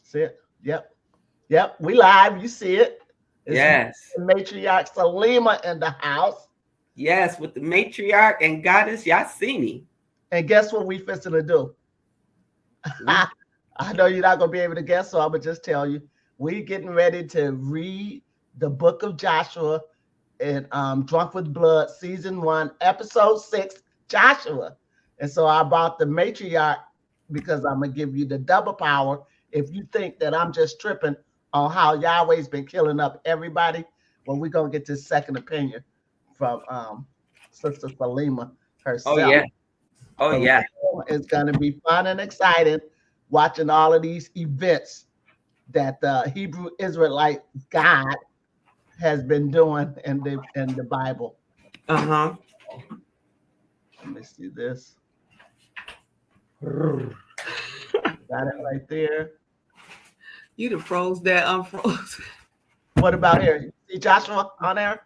See it? Yep. Yep. We live. You see it. It's Yes. matriarch Salima in the house. Yes, with the matriarch and goddess Yahsinni. And guess what we fixing to do? I know you're not gonna be able to guess, so I'm gonna just tell you. We getting ready to read the book of Joshua in Drunk with Blood, season 1, episode 6, Joshua. And so I brought the matriarch because I'm gonna give you the double power. If you think that I'm just tripping on how Yahweh's been killing up everybody, well, we're gonna get this second opinion from Sister Salima Oh herself. yeah. Oh So yeah. it's gonna be fun and exciting watching all of these events that the Hebrew Israelite God has been doing in the Bible. Uh-huh. Let me see this. Got it right there. You done froze that unfroze. What about here? You see Joshua on there?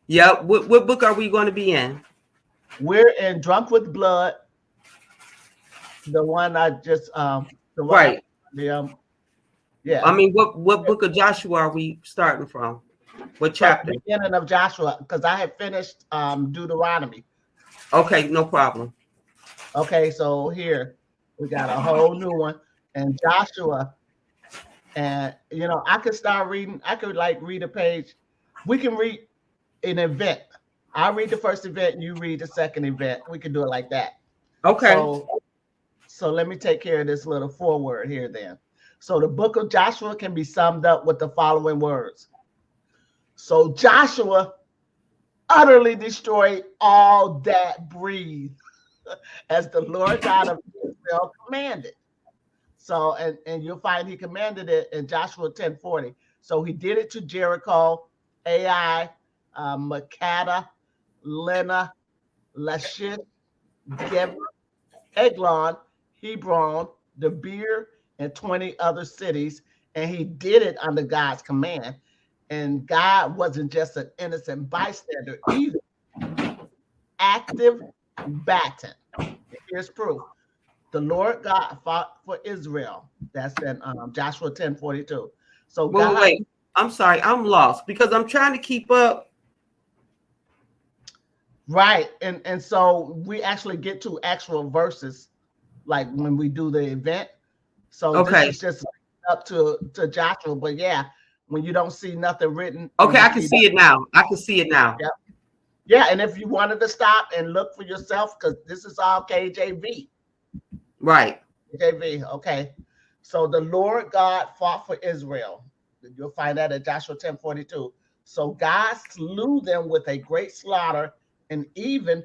Yep. What book are we going to be in? We're in Drunk with Blood. The one I just the one Right. yeah. I mean, what book of Joshua are we starting from? What From chapter? the beginning of Joshua, because I had finished Deuteronomy. Okay, no problem. Okay, so here we got a whole new one, and Joshua, and I could start reading. I could like read a page. We can read an event. I'll read the first event, and you read the second event. We can do it like that. Okay. So let me take care of this little foreword here then. So the book of Joshua can be summed up with the following words. So Joshua utterly destroyed all that breathed, as the Lord God of Israel commanded. So, and you'll find he commanded it in Joshua 10:40. So he did it to Jericho, Ai, Makkedah, Lena, Lachish, Geber, Eglon, Hebron, Debir, and 20 other cities. And he did it under God's command. And God wasn't just an innocent bystander either. Active combatant. Here's proof. The Lord God fought for Israel. That's in Joshua 10:42. So God, wait. I'm sorry, I'm lost because I'm trying to keep up. Right. And so we actually get to actual verses like when we do the event. So this is just up to Joshua. But yeah, when you don't see nothing written. Okay, I can see it now. I can see it now. Yep. Yeah, and if you wanted to stop and look for yourself, because this is all KJV. Right. KJV, okay. So the Lord God fought for Israel. You'll find that in Joshua 10:42. So God slew them with a great slaughter and even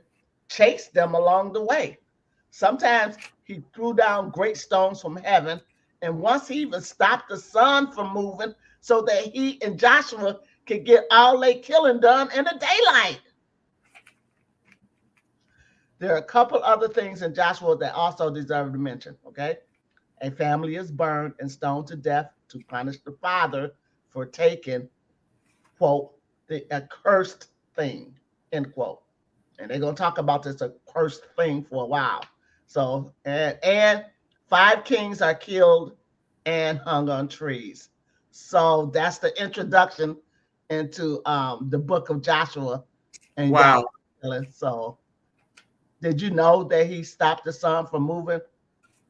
chased them along the way. Sometimes he threw down great stones from heaven, and once he even stopped the sun from moving so that he and Joshua could get all their killing done in the daylight. There are a couple other things in Joshua that also deserve to mention, okay? A family is burned and stoned to death to punish the father for taking, quote, the accursed thing, end quote. And they're going to talk about this accursed thing for a while. So, and 5 kings are killed and hung on trees. So that's the introduction into the book of Joshua. And wow. So did you know that he stopped the sun from moving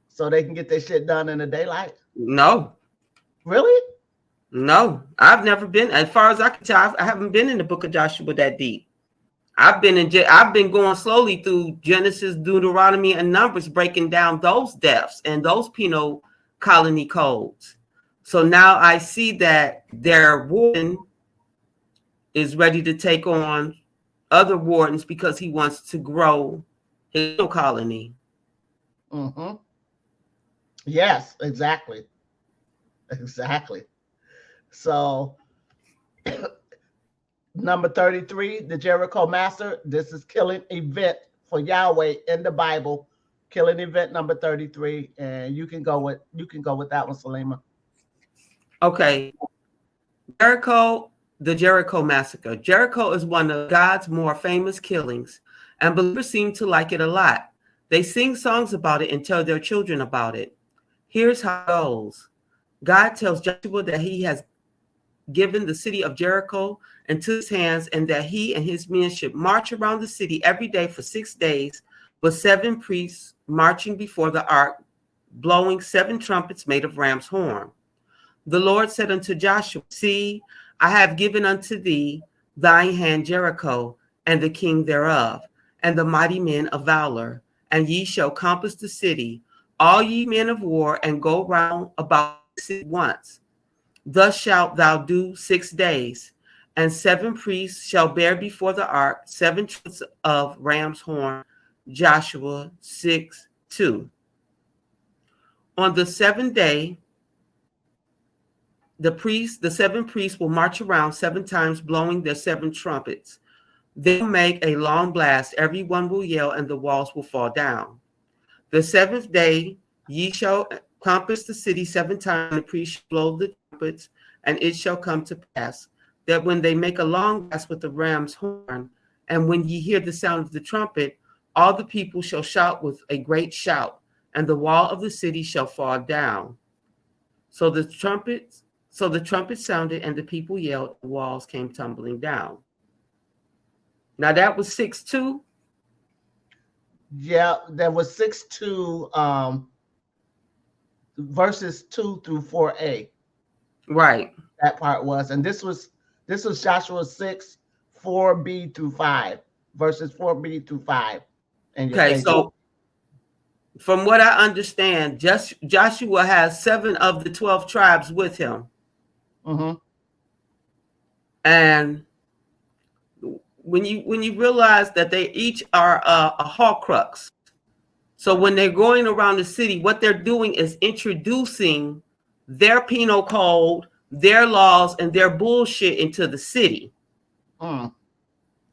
so they can get their shit done in the daylight? No. Really? No, I've never been. As far as I can tell, I haven't been in the book of Joshua that deep. I've been going slowly through Genesis, Deuteronomy, and Numbers, breaking down those depths and those penal colony codes. So now I see that their warden is ready to take on other wardens because he wants to grow his colony. Mm-hmm. Yes, exactly. Exactly. So number 33, the Jericho Massacre. This is killing event for Yahweh in the Bible. Killing event number 33, and you can go with that one, Salima. Okay. Jericho, the Jericho Massacre. Jericho is one of God's more famous killings, and believers seem to like it a lot. They sing songs about it and tell their children about it. Here's how it goes. God tells Joshua that he has given the city of Jericho into his hands, and that he and his men should march around the city every day for 6 days, with 7 priests marching before the ark, blowing 7 trumpets made of ram's horn. The Lord said unto Joshua, see, I have given unto thee thine hand Jericho, and the king thereof, and the mighty men of valor, and ye shall compass the city, all ye men of war, and go round about the city once. Thus shalt thou do 6 days, and 7 priests shall bear before the ark 7 trumpets of ram's horn. Joshua 6:2. On the 7th day, the 7 priests will march around 7 times, blowing their 7 trumpets. They'll make a long blast. Everyone will yell, and the walls will fall down. The 7th day, ye shall compass the city 7 times, and the priests shall blow the trumpets, and it shall come to pass that when they make a long blast with the ram's horn, and when ye hear the sound of the trumpet, all the people shall shout with a great shout, and the wall of the city shall fall down. So the trumpet sounded, and the people yelled, the walls came tumbling down. Now that was 6:2. Yeah, there was 6:2, verses 2 through 4a. Right. That part was, and this was Joshua 6, 4b through 5, verses 4b through 5. And okay, so from what I understand, Joshua has 7 of the 12 tribes with him. Mm-hmm. And when you realize that they each are a Horcrux, so when they're going around the city, what they're doing is introducing their penal code, their laws, and their bullshit into the city.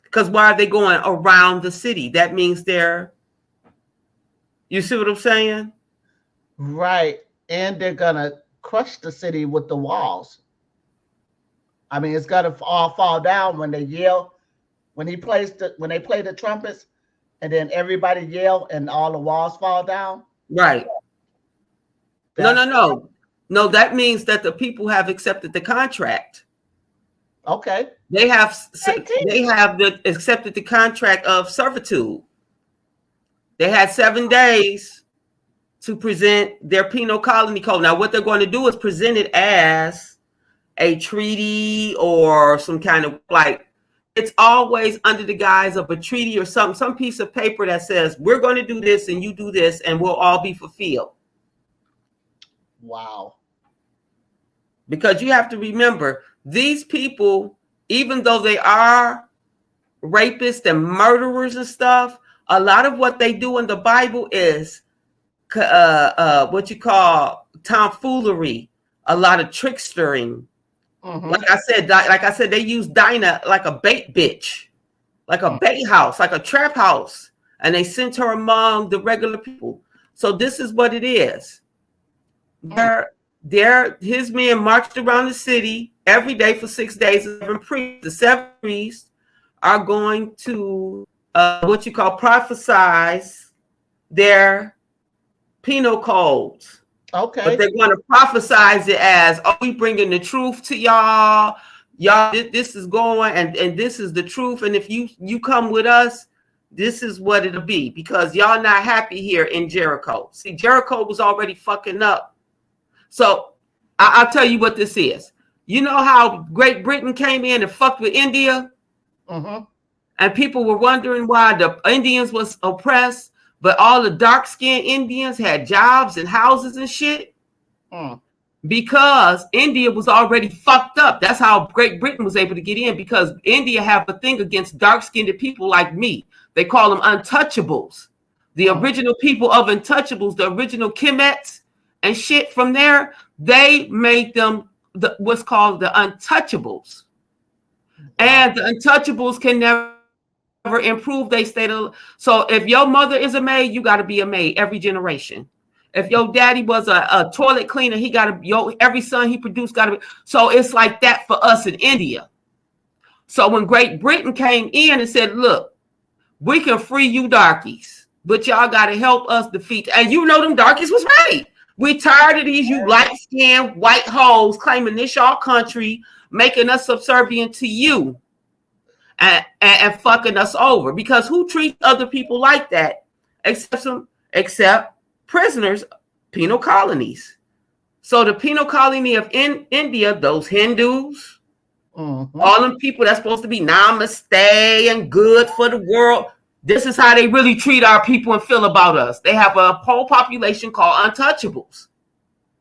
Because why are they going around the city? That means you see what I'm saying? Right. And they're gonna crush the city with the walls. I mean, it's gonna all fall down when they yell, when they play the trumpets, and then everybody yell and all the walls fall down. Right. No, that means that the people have accepted the contract. Okay. They have accepted the contract of servitude. They had 7 days to present their penal colony code. Now, what they're going to do is present it as a treaty or some kind of, like, it's always under the guise of a treaty or some piece of paper that says, we're going to do this and you do this and we'll all be fulfilled. Wow. Because you have to remember, these people, even though they are rapists and murderers and stuff, a lot of what they do in the Bible is what you call tomfoolery, a lot of trickstering. Mm-hmm. Like I said, they use Dinah like a bait bitch, like a bait house, like a trap house, and they sent her among the regular people. So this is what it is. His men marched around the city every day for 6 days. The 7 priests are going to what you call prophesize their penal codes. Okay. But they're going to prophesize it as, oh, we bringing the truth to y'all. Y'all, this is going, and this is the truth. And if you come with us, this is what it'll be, because y'all not happy here in Jericho. See, Jericho was already fucking up. So I'll tell you what this is. You know how Great Britain came in and fucked with India? Mm-hmm. And people were wondering why the Indians was oppressed, but all the dark-skinned Indians had jobs and houses and shit? Because India was already fucked up. That's how Great Britain was able to get in, because India have a thing against dark-skinned people like me. They call them untouchables. The original people of untouchables, the original Kemets and shit from there, they made them what's called the untouchables. And the untouchables can never improve their state of. So if your mother is a maid, you got to be a maid every generation. If your daddy was a toilet cleaner, he got to, every son he produced got to be. So it's like that for us in India. So when Great Britain came in and said, look, we can free you darkies, but y'all got to help us defeat. And you know them darkies was right. We tired of these you light-skinned white hoes claiming this y'all country, making us subservient to you and fucking us over. Because who treats other people like that except prisoners, penal colonies? So the penal colony of India, those Hindus, all them people that's supposed to be namaste and good for the world, this is how they really treat our people and feel about us. They have a whole population called untouchables.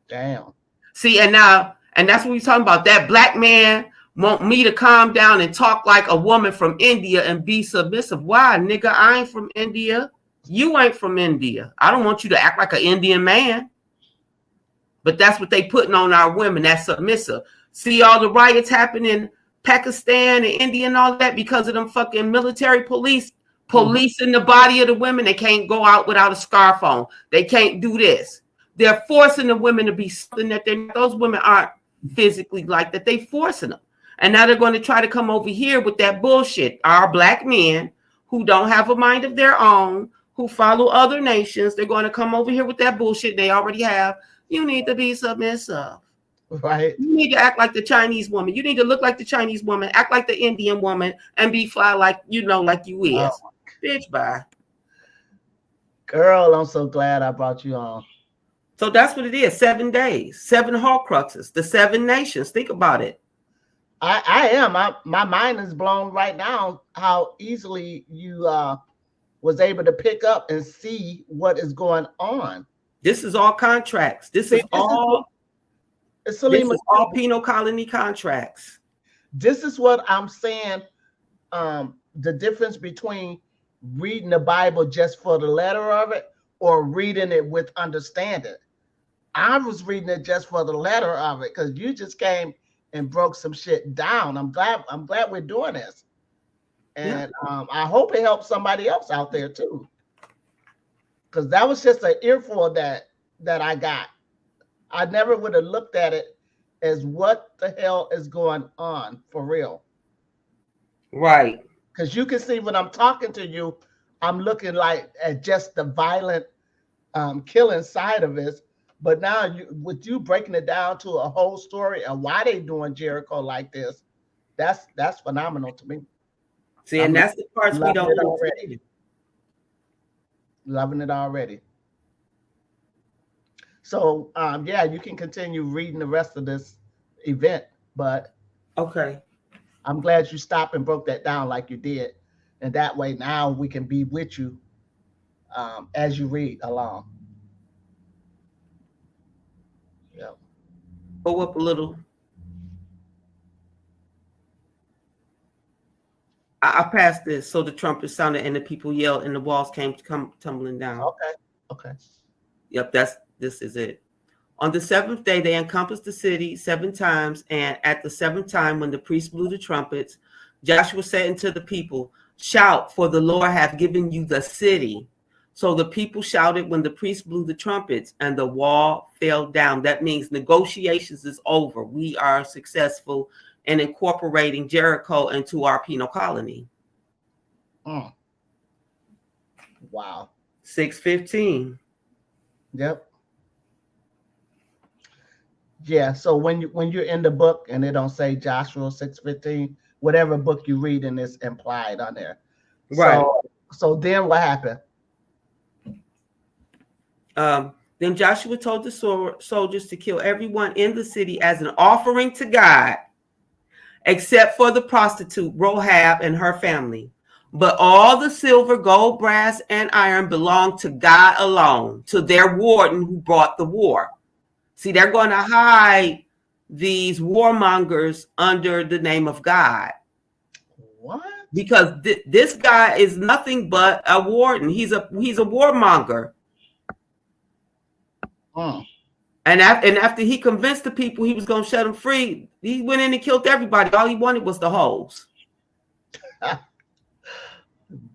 Damn. See, and that's what we're talking about. That black man want me to calm down and talk like a woman from India and be submissive. Why, nigga? I ain't from India. You ain't from India. I don't want you to act like an Indian man. But that's what they putting on our women. That's submissive. See all the riots happening in Pakistan and India and all that because of them fucking military police policing the body of the women. They can't go out without a scarf on. They can't do this. They're forcing the women to be something that those women aren't physically like that. They forcing them. And now they're going to try to come over here with that bullshit. Our black men who don't have a mind of their own, who follow other nations, they're going to come over here with that bullshit they already have. You need to be submissive. Right. You need to act like the Chinese woman. You need to look like the Chinese woman, act like the Indian woman, and be fly like you is. Oh. Bitch, bye. Girl, I'm so glad I brought you on. So that's what it is. 7 days, 7 Horcruxes, the 7 nations. Think about it. I am. My mind is blown right now how easily you was able to pick up and see what is going on. This is all contracts. This is all penal colony contracts. This is what I'm saying. The difference between reading the Bible just for the letter of it or reading it with understanding. I was reading it just for the letter of it because you just came and broke some shit down. I'm glad we're doing this. And I hope it helps somebody else out there too. Because that was just an earful that I got. I never would have looked at it as what the hell is going on for real. Right. Because you can see when I'm talking to you, I'm looking like at just the violent killing side of it. But now with you breaking it down to a whole story and why they doing Jericho like this, that's phenomenal to me. See, and that's the parts we don't know already. Loving it already. So yeah, you can continue reading the rest of this event, but okay. I'm glad you stopped and broke that down like you did. And that way now we can be with you as you read along. Yeah. Go up a little. I passed this, so the trumpet sounded and the people yelled and the walls came tumbling down. Okay. Yep, this is it. On the 7th day, they encompassed the city 7 times, and at the 7th time, when the priest blew the trumpets, Joshua said unto the people, "Shout, for the Lord hath given you the city." So the people shouted when the priest blew the trumpets, and the wall fell down. That means negotiations is over. We are successful in incorporating Jericho into our penal colony. Wow. 6:15. Yep. Yeah. So when you're in the book and they don't say Joshua 6:15, whatever book you read in is implied on there. Right. So then what happened? Then Joshua told the soldiers to kill everyone in the city as an offering to God, except for the prostitute Rahab and her family. But all the silver, gold, brass, and iron belonged to God alone, to their warden who brought the war. See, they're going to hide these warmongers under the name of God. What? Because this guy is nothing but a warden. He's a warmonger. And after he convinced the people he was going to set them free, he went in and killed everybody. All he wanted was the hoes.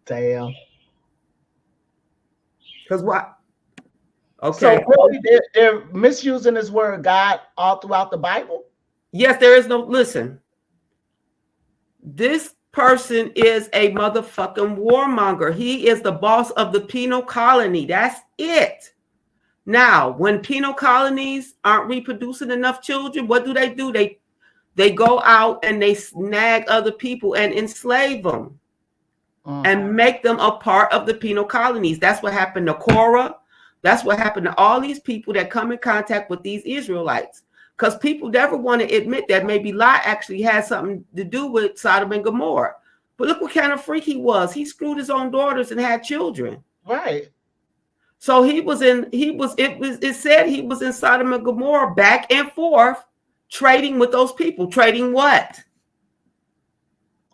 Damn. Because what? Okay. So really they're misusing this word God all throughout the Bible? Yes, there is no, listen. This person is a motherfucking warmonger. He is the boss of the penal colony. That's it. Now, when penal colonies aren't reproducing enough children, what do? They go out and they snag other people and enslave them and make them a part of the penal colonies. That's what happened to Korah. That's what happened to all these people that come in contact with these Israelites. Because people never want to admit that maybe Lot actually had something to do with Sodom and Gomorrah. But look what kind of freak he was. He screwed his own daughters and had children. Right. So it said he was in Sodom and Gomorrah back and forth, trading with those people. Trading what?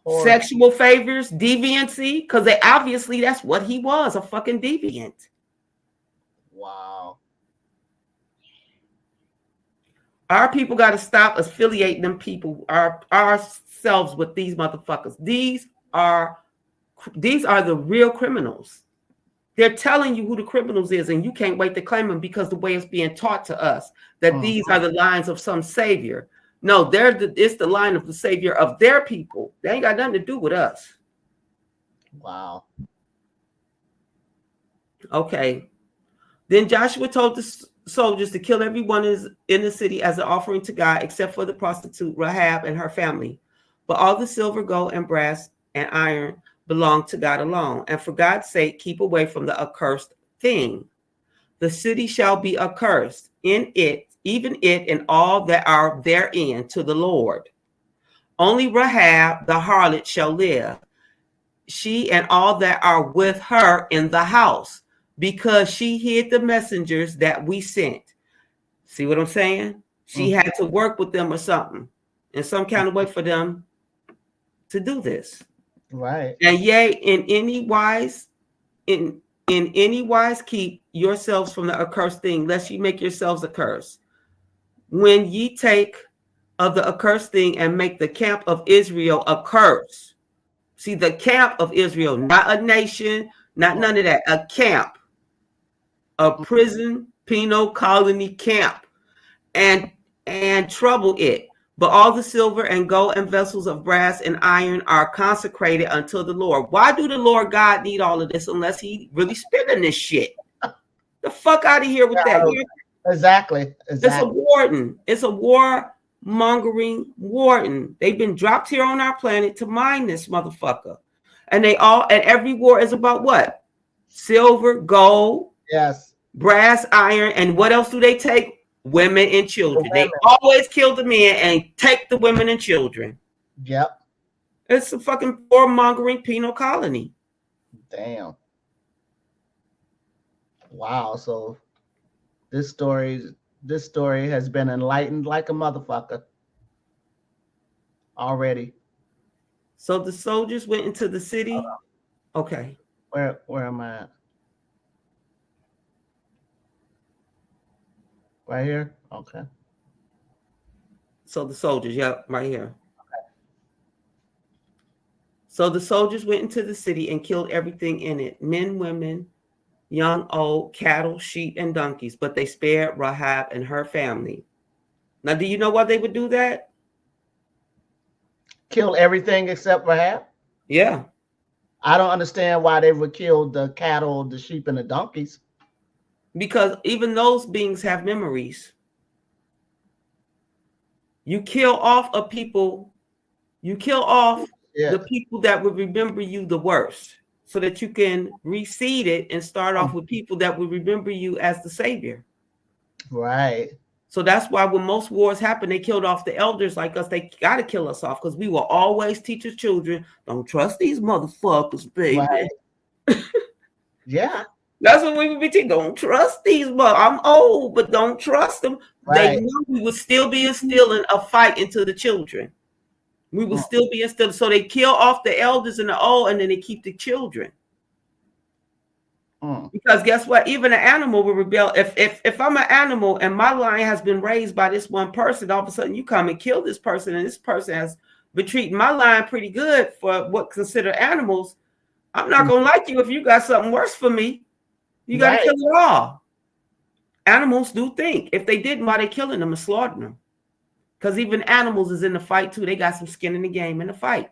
Or sexual favors, deviancy, because obviously that's what he was, a fucking deviant. Wow. Our people got to stop affiliating them people, ourselves with these motherfuckers. These are the real criminals. They're telling you who the criminals is, and you can't wait to claim them because the way it's being taught to us that these are the lines of some savior. No, it's the line of the savior of their people. They ain't got nothing to do with us. Wow. Okay. Then Joshua told the soldiers to kill everyone in the city as an offering to God, except for the prostitute Rahab and her family. But all the silver, gold, and brass and iron belong to God alone. And for God's sake, keep away from the accursed thing. The city shall be accursed, in it, even it and all that are therein, to the Lord. Only Rahab the harlot shall live, she and all that are with her in the house, because she hid the messengers that we sent. See what I'm saying? She had to work with them or something, in some kind of way for them to do this. Right. And yea, in any wise keep yourselves from the accursed thing, lest ye make yourselves a curse. When ye take of the accursed thing and make the camp of Israel a curse. See, the camp of Israel, not a nation, not none of that, a camp, a prison, penal colony camp, and trouble it. But all the silver and gold and vessels of brass and iron are consecrated unto the Lord. Why do the Lord God need all of this unless he really spending this shit? The fuck out of here with that. Exactly. It's a warden. It's a warmongering warden. They've been dropped here on our planet to mine this motherfucker. And every war is about what? Silver, gold, yes, brass, iron, and what else do they take? Women and children. They always kill the men and take the women and children. Yep. It's a fucking warmongering penal colony. Damn. Wow. So this story has been enlightened like a motherfucker already. So the soldiers went into the city. Okay. Where am I at? Right here? Okay. So the soldiers, right here. Okay. So the soldiers went into the city and killed everything in it, men, women, young, old, cattle, sheep, and donkeys, but they spared Rahab and her family. Now, do you know why they would do that? Kill everything except Rahab? Yeah. I don't understand why they would kill the cattle, the sheep, and the donkeys. Because even those beings have memories. You kill off the people that would remember you the worst, so that you can reseed it and start off with people that would remember you as the savior. Right. So that's why when most wars happen, they killed off the elders like us. They got to kill us off because we will always teach our children, don't trust these motherfuckers, baby. Right. Yeah. That's what we would be teaching. Don't trust these motherfuckers. I'm old, but don't trust them. Right. They knew we would still be instilling a fight into the children. We will still be instilled. So they kill off the elders and the old, and then they keep the children. Because guess what? Even an animal will rebel. If I'm an animal and my line has been raised by this one person, all of a sudden you come and kill this person, and this person has been treating my line pretty good for what considered animals. I'm not gonna like you if you got something worse for me. You got to kill it all. Animals do think. If they didn't, why they killing them and slaughtering them? Because even animals is in the fight too. They got some skin in the game in the fight,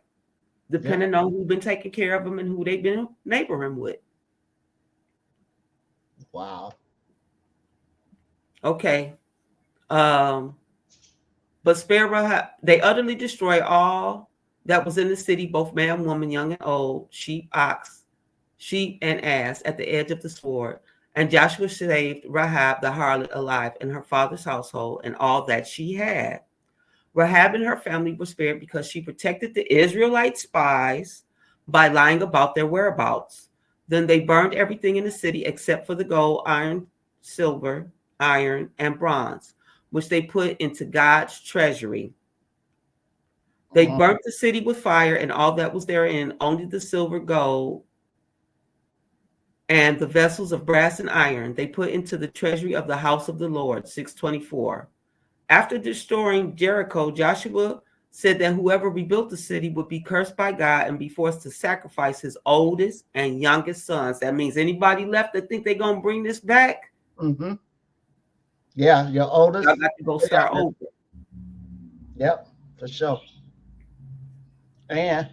depending on who's been taking care of them and who they've been neighboring with. Wow. Okay. Um, but spare Rahab, they utterly destroy all that was in the city, both man, woman, young and old, sheep, ox, sheep, and ass at the edge of the sword. And Joshua saved Rahab the harlot alive in her father's household and all that she had. Rahab and her family were spared because she protected the Israelite spies by lying about their whereabouts. Then they burned everything in the city except for the gold, iron, silver, iron, and bronze, which they put into God's treasury. They burnt the city with fire and all that was therein, only the silver, gold, and the vessels of brass and iron they put into the treasury of the house of the Lord. 624. After destroying Jericho, Joshua said that whoever rebuilt the city would be cursed by God and be forced to sacrifice his oldest and youngest sons. That means anybody left that think they're going to bring this back, Yeah, your oldest. y'all got to go start over. Yep, for sure. And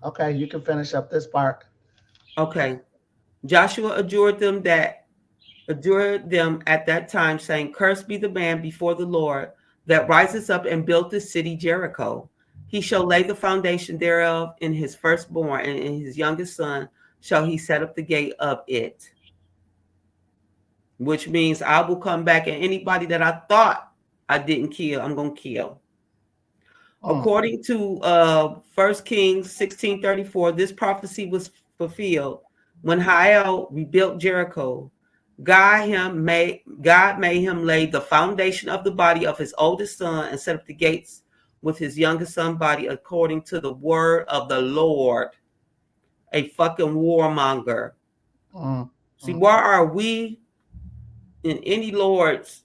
okay, you can finish up this part. Okay. Joshua adjured them at that time, saying, "Cursed be the man before the Lord that rises up and built the city Jericho. He shall lay the foundation thereof in his firstborn, and in his youngest son shall he set up the gate of it." Which means I will come back, and anybody that I thought I didn't kill, I'm going to kill. According to 1 Kings 16:34, this prophecy was fulfilled when Hiel rebuilt Jericho. God made him lay the foundation of the body of his oldest son and set up the gates with his youngest son's body according to the word of the Lord. A fucking warmonger. See, why are we in any lords?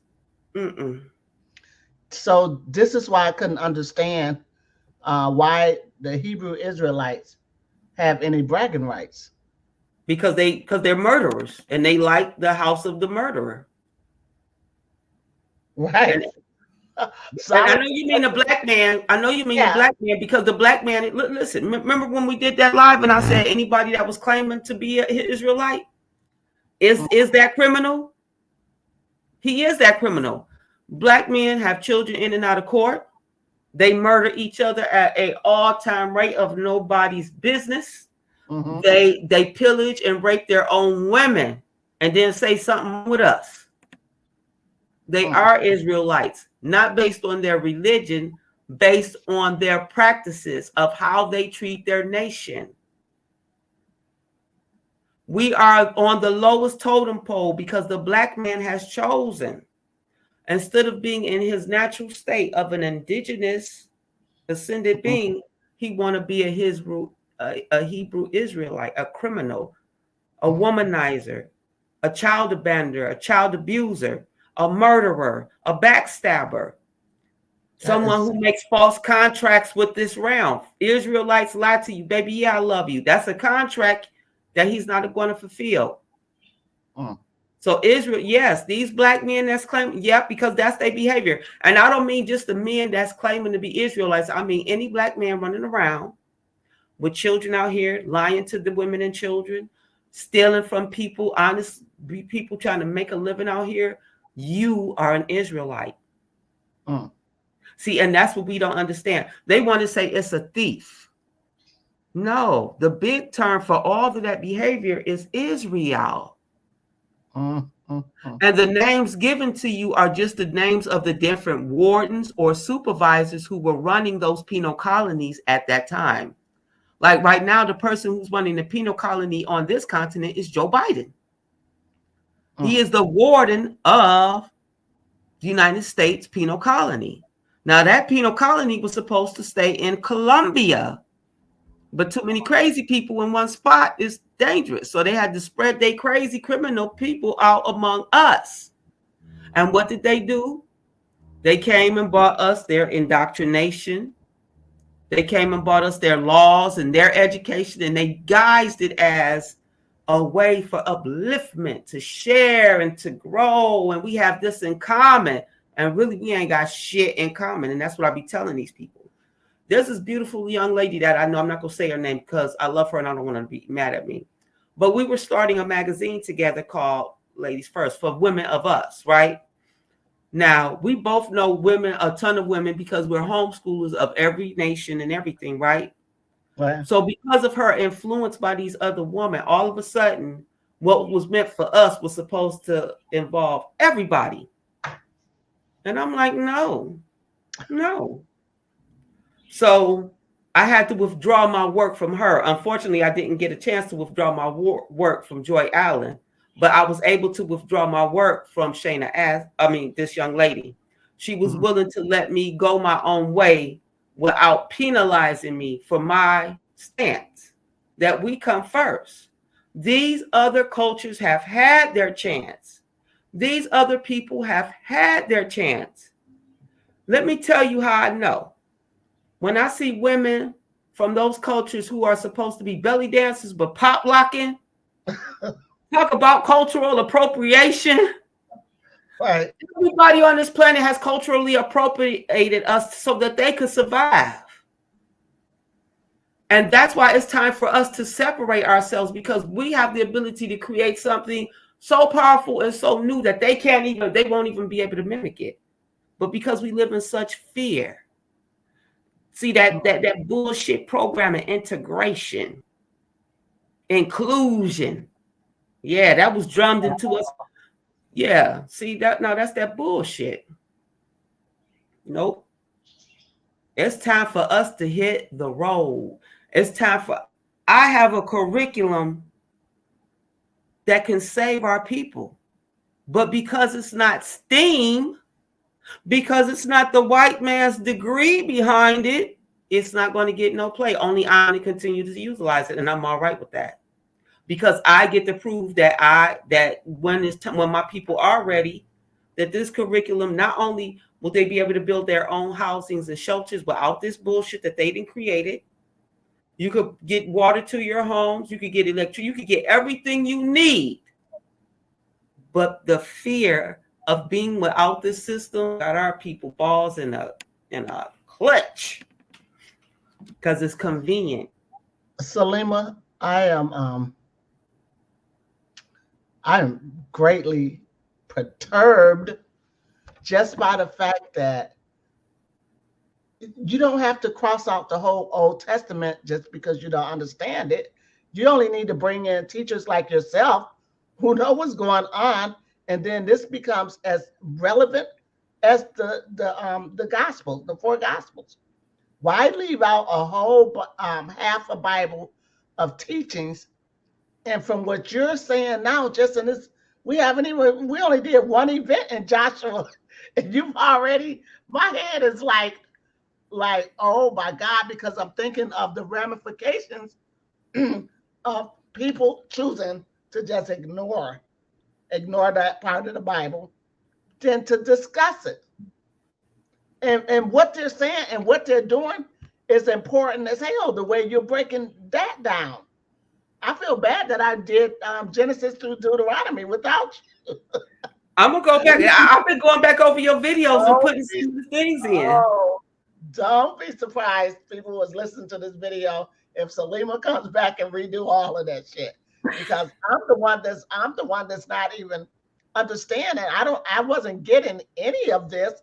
So this is why I couldn't understand why the Hebrew Israelites have any bragging rights. Because they're murderers and they like the house of the murderer. Right. So I know you mean a black man. I know you mean a black man because the black man, listen, remember when we did that live and I said anybody that was claiming to be an Israelite is that criminal? He is that criminal. Black men have children in and out of court. They murder each other at an all-time rate of nobody's business. They pillage and rape their own women and then say something with us. They are Israelites, not based on their religion, based on their practices of how they treat their nation. We are on the lowest totem pole because the black man has chosen, instead of being in his natural state of an indigenous ascended being, he want to be a Hebrew Israelite, a criminal, a womanizer, a child abandoner, a child abuser, a murderer, a backstabber, someone who makes false contracts with this realm. Israelites lie to you, baby. Yeah, I love you. That's a contract that he's not going to fulfill. So Israel, yes, these black men that's claiming, because that's their behavior. And I don't mean just the men that's claiming to be Israelites. I mean any black man running around with children out here, lying to the women and children, stealing from people, honest people trying to make a living out here. You are an Israelite. See, and that's what we don't understand. They want to say it's a thief. No, the big term for all of that behavior is Israel. And the names given to you are just the names of the different wardens or supervisors who were running those penal colonies at that time. Like right now, the person who's running the penal colony on this continent is Joe Biden. He is the warden of the United States penal colony. Now, that penal colony was supposed to stay in Colombia, but too many crazy people in one spot is dangerous. So they had to spread their crazy criminal people out among us. And what did they do? They came and brought us their indoctrination. They came and brought us their laws and their education, and they guised it as a way for upliftment, to share and to grow. And we have this in common. And really, we ain't got shit in common. And that's what I be telling these people. There's this beautiful young lady that I know, I'm not going to say her name because I love her and I don't want her to be mad at me. But we were starting a magazine together called ladies first, for women of us, right? Now, we both know women, a ton of women, because we're homeschoolers of every nation and everything, right? Right. So because of her influence by these other women, all of a sudden, what was meant for us was supposed to involve everybody. And I'm like, no. So I had to withdraw my work from her. Unfortunately, I didn't get a chance to withdraw my work from Joy Allen, but I was able to withdraw my work from this young lady. She was willing to let me go my own way without penalizing me for my stance that we come first. These other cultures have had their chance. These other people have had their chance. Let me tell you how I know. When I see women from those cultures who are supposed to be belly dancers but pop locking, talk about cultural appropriation. Right. Everybody on this planet has culturally appropriated us so that they could survive. And that's why it's time for us to separate ourselves, because we have the ability to create something so powerful and so new that they won't even be able to mimic it. But because we live in such fear, see that bullshit programming, integration, inclusion. Yeah, that was drummed into us. Yeah, see that now that's that bullshit. Nope. It's time for us to hit the road. I have a curriculum that can save our people. But because it's not STEAM, because it's not the white man's degree behind it, it's not going to get no play. Only I'm going to continue to utilize it, and I'm all right with that, because I get to prove that when my people are ready, that this curriculum, not only will they be able to build their own housings and shelters without this bullshit that they didn't create it. You could get water to your homes. You could get electricity. You could get everything you need. But the fear of being without this system got our people balls in a clutch because it's convenient. Salima, I am greatly perturbed just by the fact that you don't have to cross out the whole Old Testament just because you don't understand it. You only need to bring in teachers like yourself who know what's going on, and then this becomes as relevant as the gospel, the four gospels. Why leave out a whole half a Bible of teachings? And from what you're saying now, just in this, we only did one event in Joshua, and you've already, my head is like, oh my God, because I'm thinking of the ramifications of people choosing to just ignore that part of the Bible than to discuss it. And what they're saying and what they're doing is important as hell, the way you're breaking that down. I feel bad that I did Genesis through Deuteronomy without you. I'm going to go back. I've been going back over your videos and putting some things in. Oh, don't be surprised people was listening to this video if Salima comes back and redo all of that shit. Because I'm the one that's not even understanding. I wasn't getting any of this,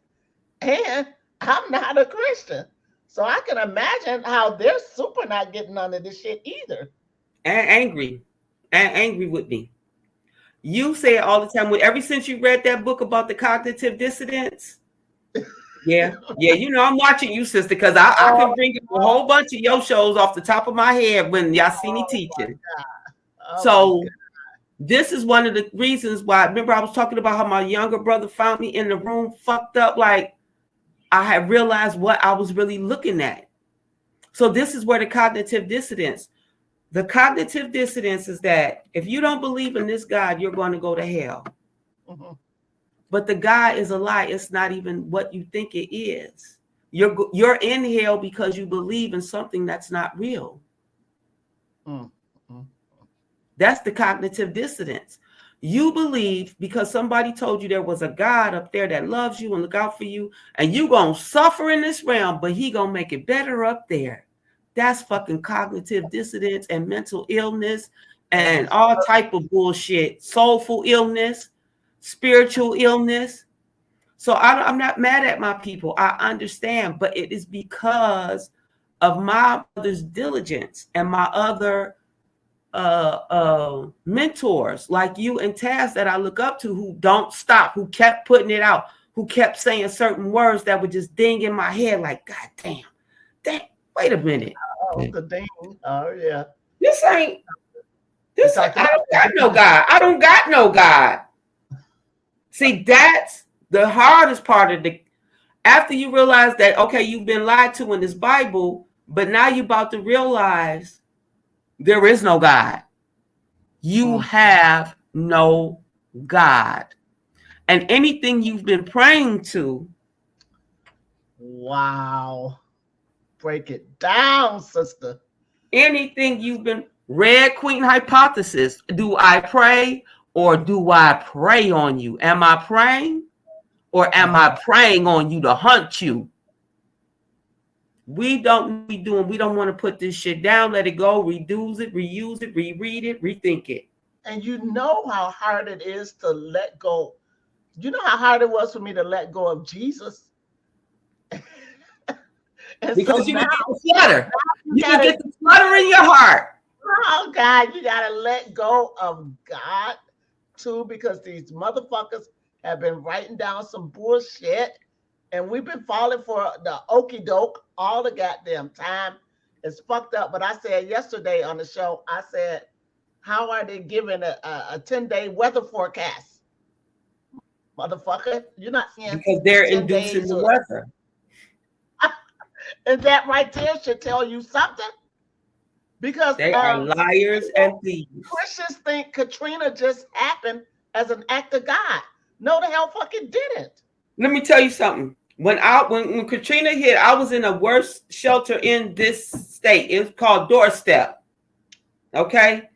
and I'm not a Christian. So I can imagine how they're super not getting none of this shit either. And angry with me. You say it all the time. Ever since you read that book about the cognitive dissonance. Yeah. I'm watching you, sister, because I can bring up a whole bunch of your shows off the top of my head when Yahsinni teaching. So this is one of the reasons why. Remember, I was talking about how my younger brother found me in the room fucked up. Like, I had realized what I was really looking at. So this is where the cognitive dissonance. The cognitive dissonance is that if you don't believe in this God, you're going to go to hell. Mm-hmm. But the God is a lie. It's not even what you think it is. You're in hell because you believe in something that's not real. Mm-hmm. That's the cognitive dissonance. You believe because somebody told you there was a God up there that loves you and look out for you, and you going to suffer in this realm, but he going to make it better up there. That's fucking cognitive dissonance and mental illness and all type of bullshit, soulful illness, spiritual illness. So I'm not mad at my people. I understand, but it is because of my mother's diligence and my other mentors like you and Taz that I look up to, who don't stop, who kept putting it out, who kept saying certain words that would just ding in my head like, God damn, wait a minute. Oh, the ding. Oh, yeah. I don't got no God. I don't got no God. See, that's the hardest part of after you realize that, okay, you've been lied to in this Bible, but now you're about to realize there is no God. You have no God. And anything you've been praying to. Wow. Break it down, sister. Anything you've been, Red Queen hypothesis. Do I pray or do I prey on you? Am I praying or am I preying on you to hunt you? We don't want to put this shit down, let it go, reuse it, reread it, rethink it. And you know how hard it is to let go. You know how hard it was for me to let go of Jesus? Because so you get the flutter. You get the flutter in your heart. Oh, God, you got to let go of God, too, because these motherfuckers have been writing down some bullshit. And we've been falling for the okie doke all the goddamn time. It's fucked up. But I said yesterday on the show, I said, how are they giving a 10-day weather forecast? Motherfucker, you're not seeing. Because they're inducing the weather. And that right there should tell you something. Because they are liars and thieves. Christians think Katrina just happened as an act of God. No, the hell fucking didn't. Let me tell you something. When Katrina hit, I was in a worse shelter in this state. It's called Doorstep. Okay.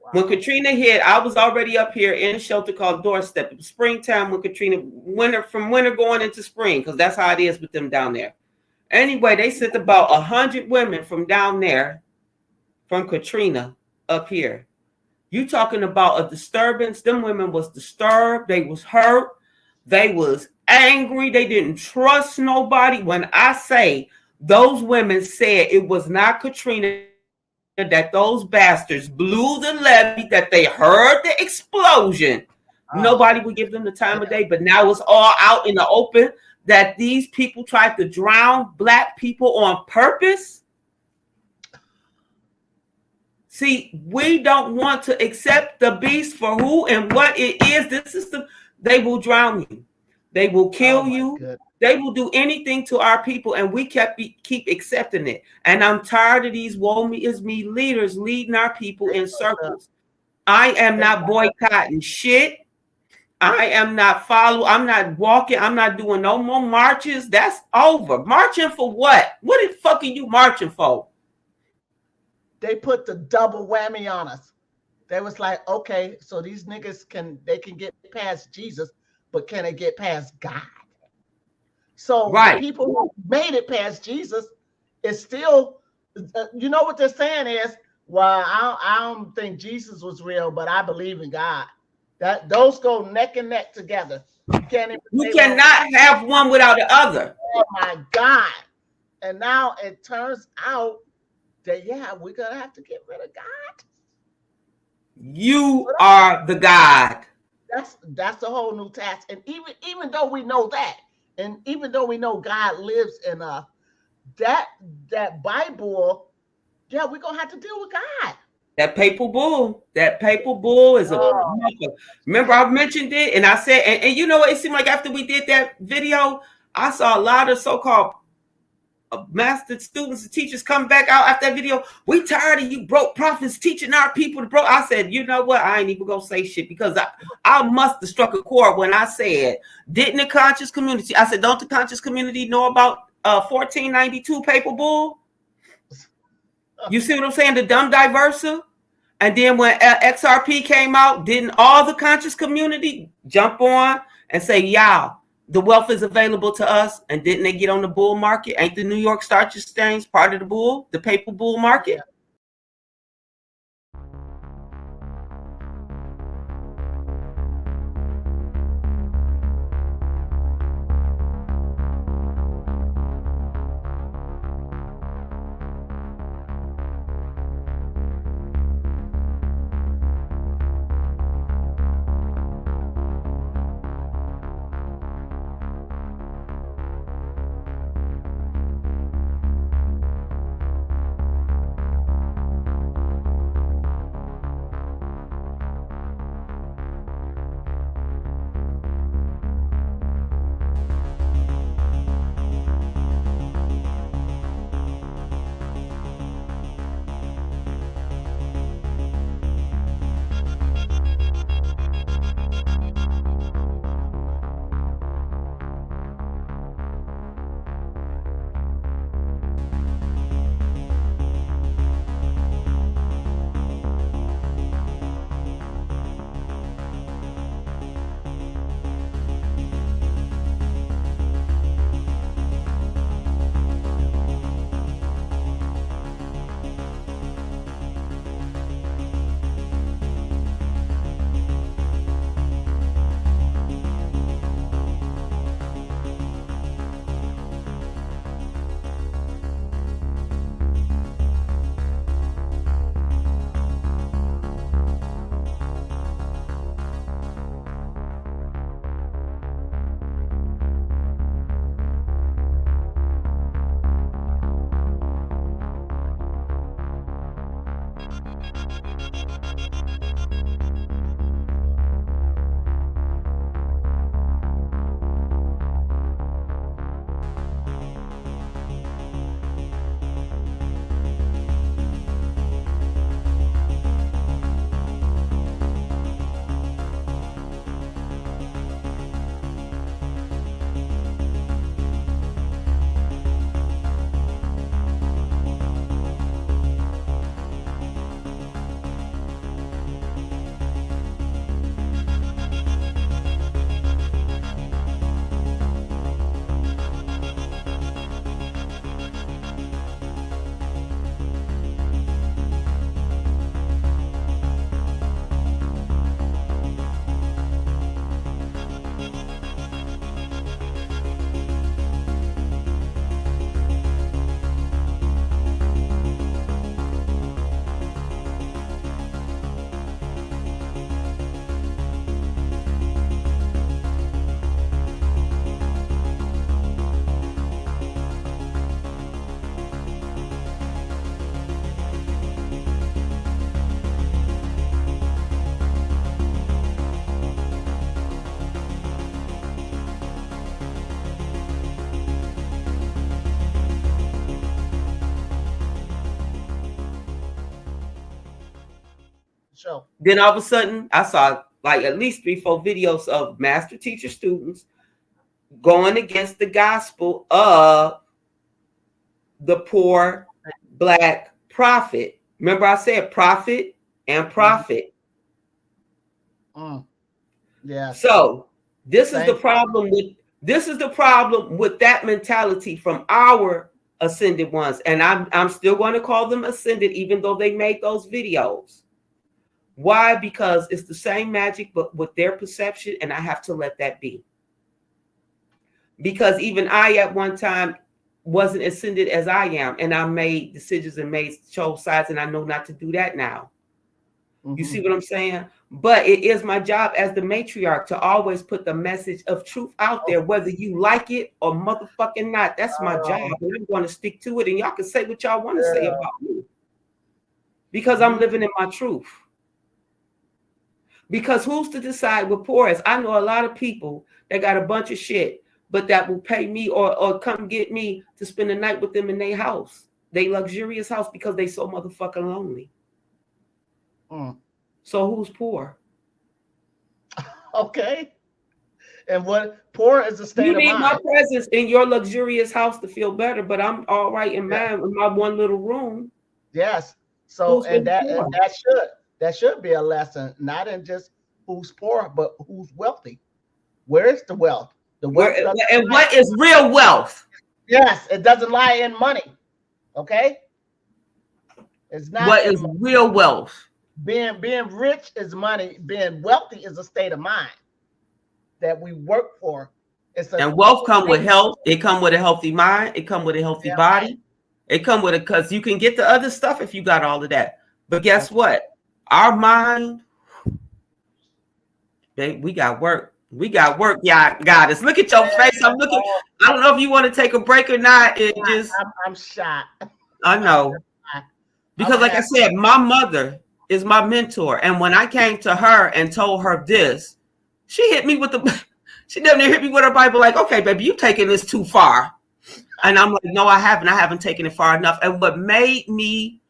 Wow. When Katrina hit, I was already up here in a shelter called Doorstep. It was springtime when Katrina, winter going into spring, because that's how it is with them down there. Anyway, they sent about 100 women from down there, from Katrina up here. You talking about a disturbance? Them women was disturbed. They was hurt. They was angry. They didn't trust nobody. When I say those women said it was not Katrina, that those bastards blew the levee, that they heard the explosion. Nobody would give them the time of day, but now it's all out in the open that these people tried to drown Black people on purpose. See, we don't want to accept the beast for who and what it is. They will drown you. They will kill you. Goodness. They will do anything to our people, and we keep accepting it. And I'm tired of these woe me is me leaders leading our people in circles. I am not boycotting shit. I am not following. I'm not walking. I'm not doing no more marches. That's over. Marching for what? What the fuck are you marching for? They put the double whammy on us. They was like, okay, so these niggas can get past Jesus, but can they get past God? So the people who made it past Jesus is still, you know what they're saying is, well, I don't think Jesus was real, but I believe in God. That those go neck and neck together. You cannot have one without the other. Oh my God. And now it turns out that, yeah, we're going to have to get rid of God. You are the God. That's the whole new task. And even though we know that, and even though we know God lives in us, that Bible, yeah, we're going to have to deal with God. That papal bull is a remember I mentioned it, and I said, and you know what, it seemed like after we did that video, I saw a lot of so-called master students and teachers come back out after that video. We tired of you broke prophets teaching our people to broke. I said, you know what, I ain't even gonna say shit, because I must have struck a chord when I said, didn't the conscious community, I said, don't the conscious community know about 1492 papal bull? You see what I'm saying? The dumb diversa. And then when XRP came out, didn't all the conscious community jump on and say, y'all, the wealth is available to us? And didn't they get on the bull market? Ain't the New York Stock Exchange part of the bull, the papal bull market? Then all of a sudden, I saw like at least 3-4 videos of master teacher students going against the gospel of the poor Black prophet. Remember, I said prophet and prophet. Yeah. So this is the problem with that mentality from our ascended ones, and I'm still going to call them ascended, even though they made those videos. Why? Because it's the same magic, but with their perception, and I have to let that be. Because even I, at one time, wasn't ascended as I am, and I made decisions and chose sides, and I know not to do that now. You see what I'm saying? But it is my job as the matriarch to always put the message of truth out there, whether you like it or motherfucking not. That's my job, and I'm going to stick to it. And y'all can say what y'all want to say about me, because I'm living in my truth. Because who's to decide what poor is? I know a lot of people that got a bunch of shit, but that will pay me or come get me to spend the night with them in their house, they luxurious house, because they so motherfucking lonely. So who's poor? Okay. And what poor is a state of mind. You need my presence in your luxurious house to feel better, but I'm all right in mine, in my one little room. Yes. So and that should be a lesson, not in just who's poor, but who's wealthy. Where is the wealth? And what is real wealth? Yes, it doesn't lie in money. Okay. It's not. What is real wealth? Being rich is money. Being wealthy is a state of mind that we work for. And wealth come with health. It come with a healthy mind. It come with a healthy body. It come with because you can get the other stuff if you got all of that. But guess what? Our mind, we got work. We got work, y'all. Goddess. Look at your face. I'm looking. I don't know if you want to take a break or not. I'm shocked. I know. Because like I said, my mother is my mentor. And when I came to her and told her this, she hit me with she never hit me with her Bible like, okay, baby, you taking this too far. And I'm like, no, I haven't taken it far enough. And what made me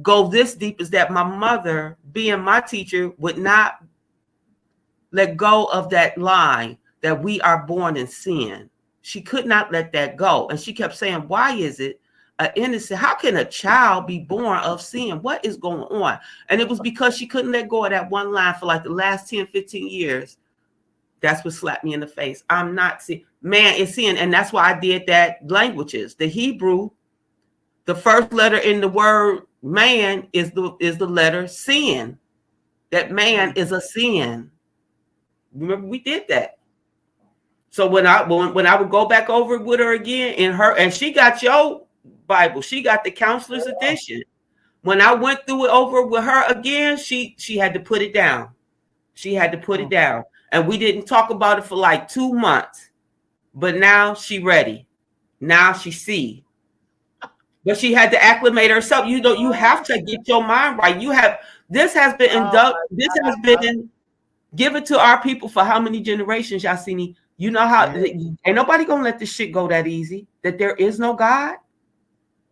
go this deep is that my mother, being my teacher, would not let go of that line that we are born in sin. She could not let that go. And she kept saying, why is it innocent? How can a child be born of sin? What is going on? And it was because she couldn't let go of that one line for like the last 10, 15 years. That's what slapped me in the face. I'm not sin. Man is sin. And that's why I did that languages. The Hebrew, the first letter in the word man is the letter sin. That man is a sin. Remember, we did that. So when I would go back over it with her again, and she got your Bible, she got the counselor's edition. When I went through it over with her again, she had to put it down. She had to put it down. And we didn't talk about it for like 2 months. But now she ready. Now she see. But she had to acclimate herself. You know, you have to get your mind right. This has been given to our people for how many generations, Yahsinni? You know how ain't nobody gonna let this shit go that easy, that there is no God.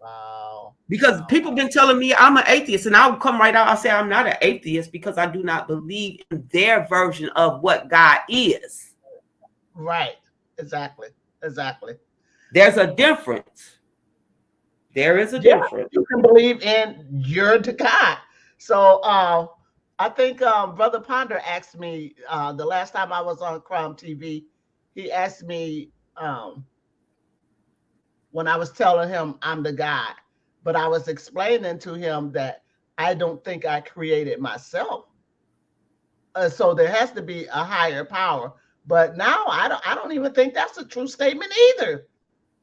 Wow. Because people been telling me I'm an atheist, and I'll come right out. I'll say I'm not an atheist because I do not believe in their version of what God is. Right. Exactly. There's a difference. There is a difference. You can believe in your God. So I think Brother Ponder asked me the last time I was on Crumb TV, he asked me when I was telling him I'm the God, but I was explaining to him that I don't think I created myself. So there has to be a higher power. But now I don't even think that's a true statement either.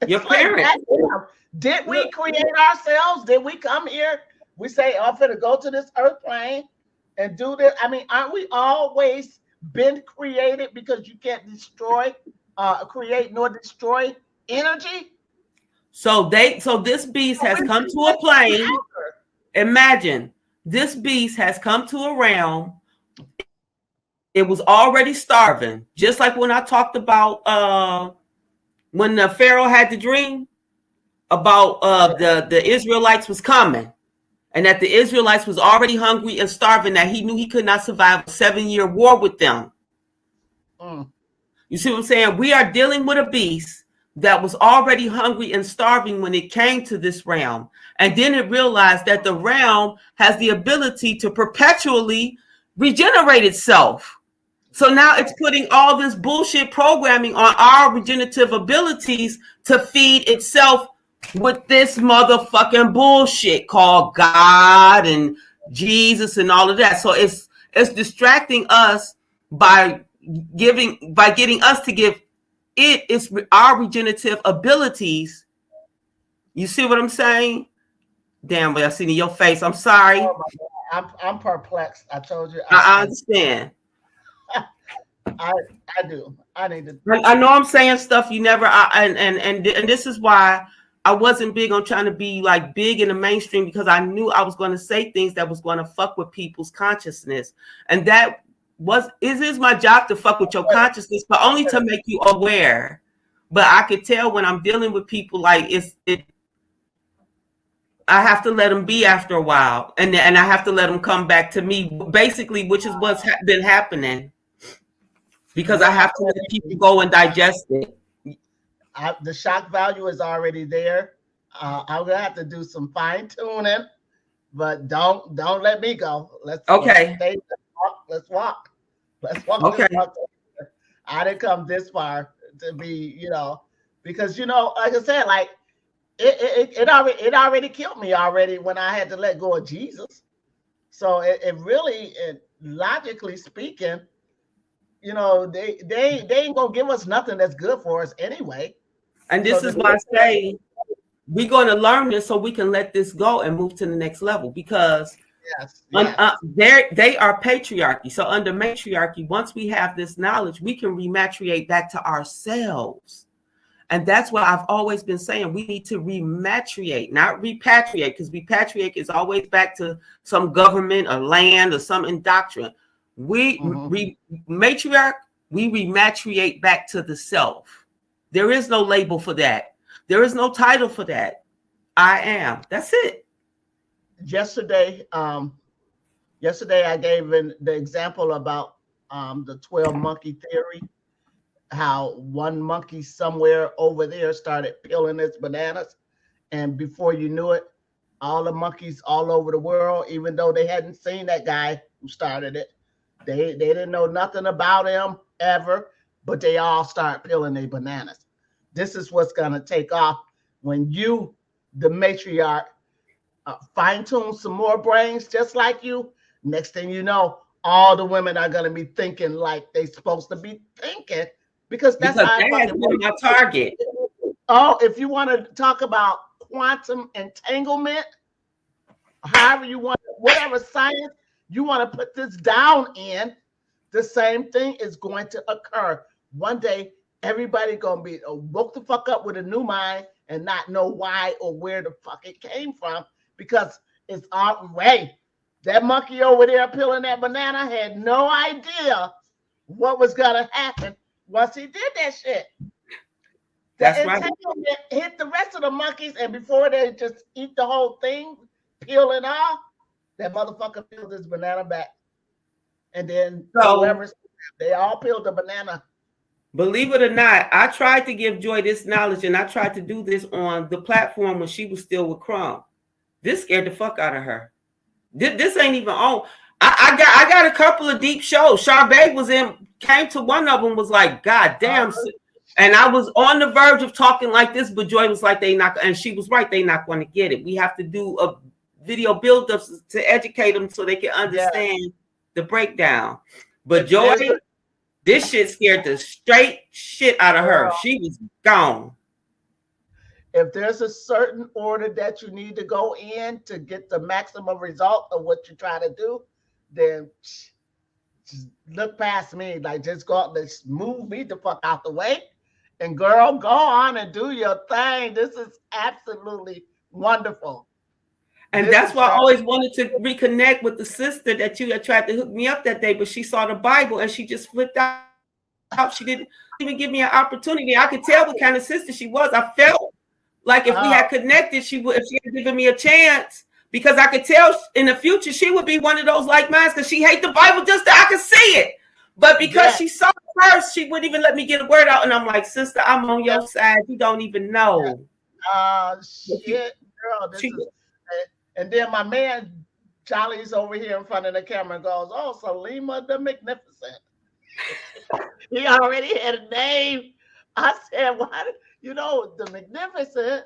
Your parents. Did we create ourselves? Did we come here? We say, I'm going to go to this earth plane and do this. I mean, aren't we always been created, because you can't create nor destroy energy? So this beast has come to a plane. Imagine this beast has come to a realm. It was already starving, just like when I talked about when the Pharaoh had the dream about the Israelites was coming. and that the Israelites was already hungry and starving, that he knew he could not survive a 7-year war with them. You see what I'm saying? We are dealing with a beast that was already hungry and starving when it came to this realm. And then it realized that the realm has the ability to perpetually regenerate itself. So now it's putting all this bullshit programming on our regenerative abilities to feed itself with this motherfucking bullshit called God and Jesus and all of that. So it's distracting us by getting us to give it's our regenerative abilities. You see what I'm saying? Damn, well, I seen in your face. I'm sorry. Oh I'm perplexed. I told you. I understand. I do. I need to. I know I'm saying stuff you never. And this is why I wasn't big on trying to be like big in the mainstream, because I knew I was going to say things that was going to fuck with people's consciousness, and that is my job to fuck with your consciousness, but only to make you aware. But I could tell when I'm dealing with people, like I have to let them be after a while, and I have to let them come back to me, basically, which is what's been happening, because I have to let people go and digest it. The shock value is already there. I'm gonna have to do some fine tuning, but don't let me go. Let's walk. Okay. I didn't come this far to be, because like I said, like it already killed me already when I had to let go of Jesus. So it really, logically speaking, they ain't gonna give us nothing that's good for us anyway. And this is why I say we're going to learn this so we can let this go and move to the next level, because they are patriarchy. So under matriarchy, once we have this knowledge, we can rematriate back to ourselves. And that's what I've always been saying. We need to rematriate, not repatriate, because repatriate is always back to some government or land or some indoctrine. We matriarch, we rematriate back to the self. There is no label for that. There is no title for that. I am. That's it. Yesterday I gave the example about the 12 monkey theory, how one monkey somewhere over there started peeling its bananas, and before you knew it, all the monkeys all over the world, even though they hadn't seen that guy who started it, they didn't know nothing about him ever, but they all start peeling their bananas. This is what's going to take off when you, the matriarch, fine-tune some more brains just like you. Next thing you know, all the women are going to be thinking like they're supposed to be thinking, because that's how my target. Oh, if you want to talk about quantum entanglement, however you want, whatever science you want to put this down in, the same thing is going to occur. One day, everybody going to be woke the fuck up with a new mind and not know why or where the fuck it came from, because it's our way. That monkey over there peeling that banana had no idea what was going to happen once he did that shit. That's right. Hit the rest of the monkeys, and before they just eat the whole thing, peel it off, that motherfucker peeled his banana back. And then they all peeled the banana. Believe it or not, I tried to give Joy this knowledge, and I tried to do this on the platform when she was still with Crumb. This scared the fuck out of her. This ain't even on. I got a couple of deep shows. Charbay came to one of them, was like, God damn. And I was on the verge of talking like this, but Joy was like, and she was right, they not going to get it. We have to do a video build-up to educate them so they can understand the breakdown. But Joy, this shit scared the straight shit out of her. She was gone. If there's a certain order that you need to go in to get the maximum result of what you're trying to do, then just look past me. Like, just let's move me the fuck out the way. And girl, go on and do your thing. This is absolutely wonderful. And that's why I always wanted to reconnect with the sister that you had tried to hook me up that day, but she saw the Bible and she just flipped out. She didn't even give me an opportunity. I could tell what kind of sister she was. I felt like if we had connected, if she had given me a chance, because I could tell in the future she would be one of those like mine because she hate the Bible just that I could see it. But because she saw it first, she wouldn't even let me get a word out. And I'm like, sister, I'm on your side. You don't even know. Shit, girl. And then my man Charlie's over here in front of the camera and goes, "Oh, Salima the Magnificent." He already had a name. I said, "Why? The Magnificent."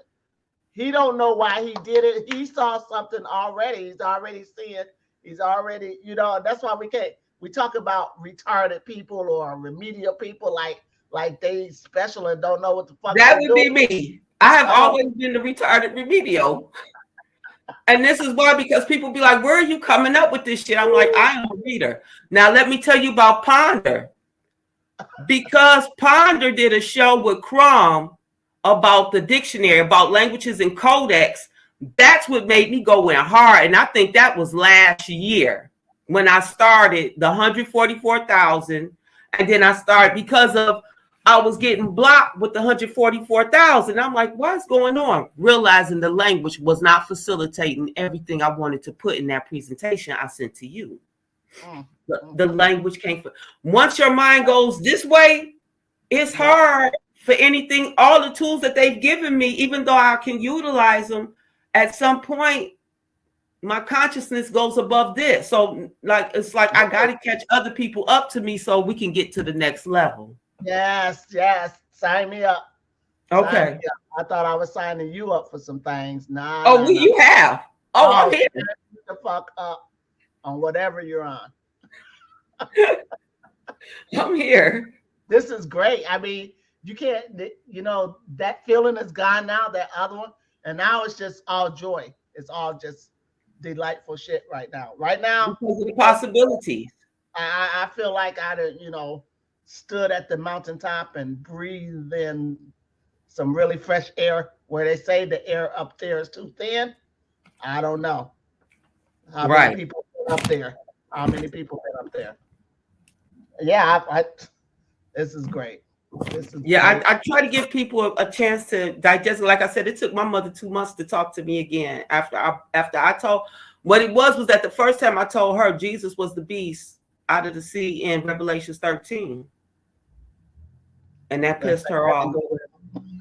He don't know why he did it. He saw something already. He's already seeing. He's already, that's why we talk about retarded people or remedial people like they special and don't know what the fuck that would doing. be me. I have always been the retarded remedial. And this is why, because people be like, where are you coming up with this shit? I'm like, I am a reader. Now, let me tell you about Ponder. Because Ponder did a show with Crom about the dictionary, about languages and codex. That's what made me go in hard. And I think that was last year when I started the 144,000. And then I started because I was getting blocked with the 144,000. I'm like, what's going on? Realizing the language was not facilitating everything I wanted to put in that presentation I sent to you. The language came from. Once your mind goes this way, it's hard for anything. All the tools that they've given me, even though I can utilize them, at some point, my consciousness goes above this. So, it's like I got to catch other people up to me so we can get to the next level. Yes. Sign me up. Okay. I thought I was signing you up for some things. Nah. Oh, you have. Oh, I'm here. The fuck up on whatever you're on. I'm here. This is great. I mean, you can't, that feeling is gone now, that other one. And now it's just all joy. It's all just delightful shit right now. Right now. Because of the possibilities. I feel like I'd stood at the mountaintop and breathed in some really fresh air where they say the air up there is too thin. I don't know. How many people been up there? How many people been up there? Yeah, this is great. I try to give people a chance to digest it. Like I said, it took my mother 2 months to talk to me again after I told. What it was that the first time I told her Jesus was the beast out of the sea in Revelation 13. And that pissed her off.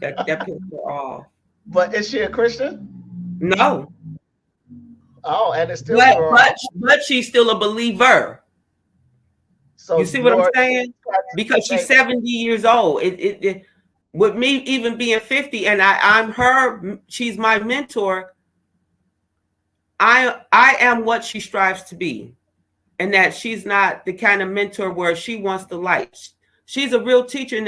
That pissed her off. But is she a Christian? No. Oh, and it's still but she's still a believer. So you see what I'm saying? Because she's 70 years old. It with me even being 50, and I'm her, she's my mentor. I am what she strives to be. And that she's not the kind of mentor where she wants to like. She's a real teacher in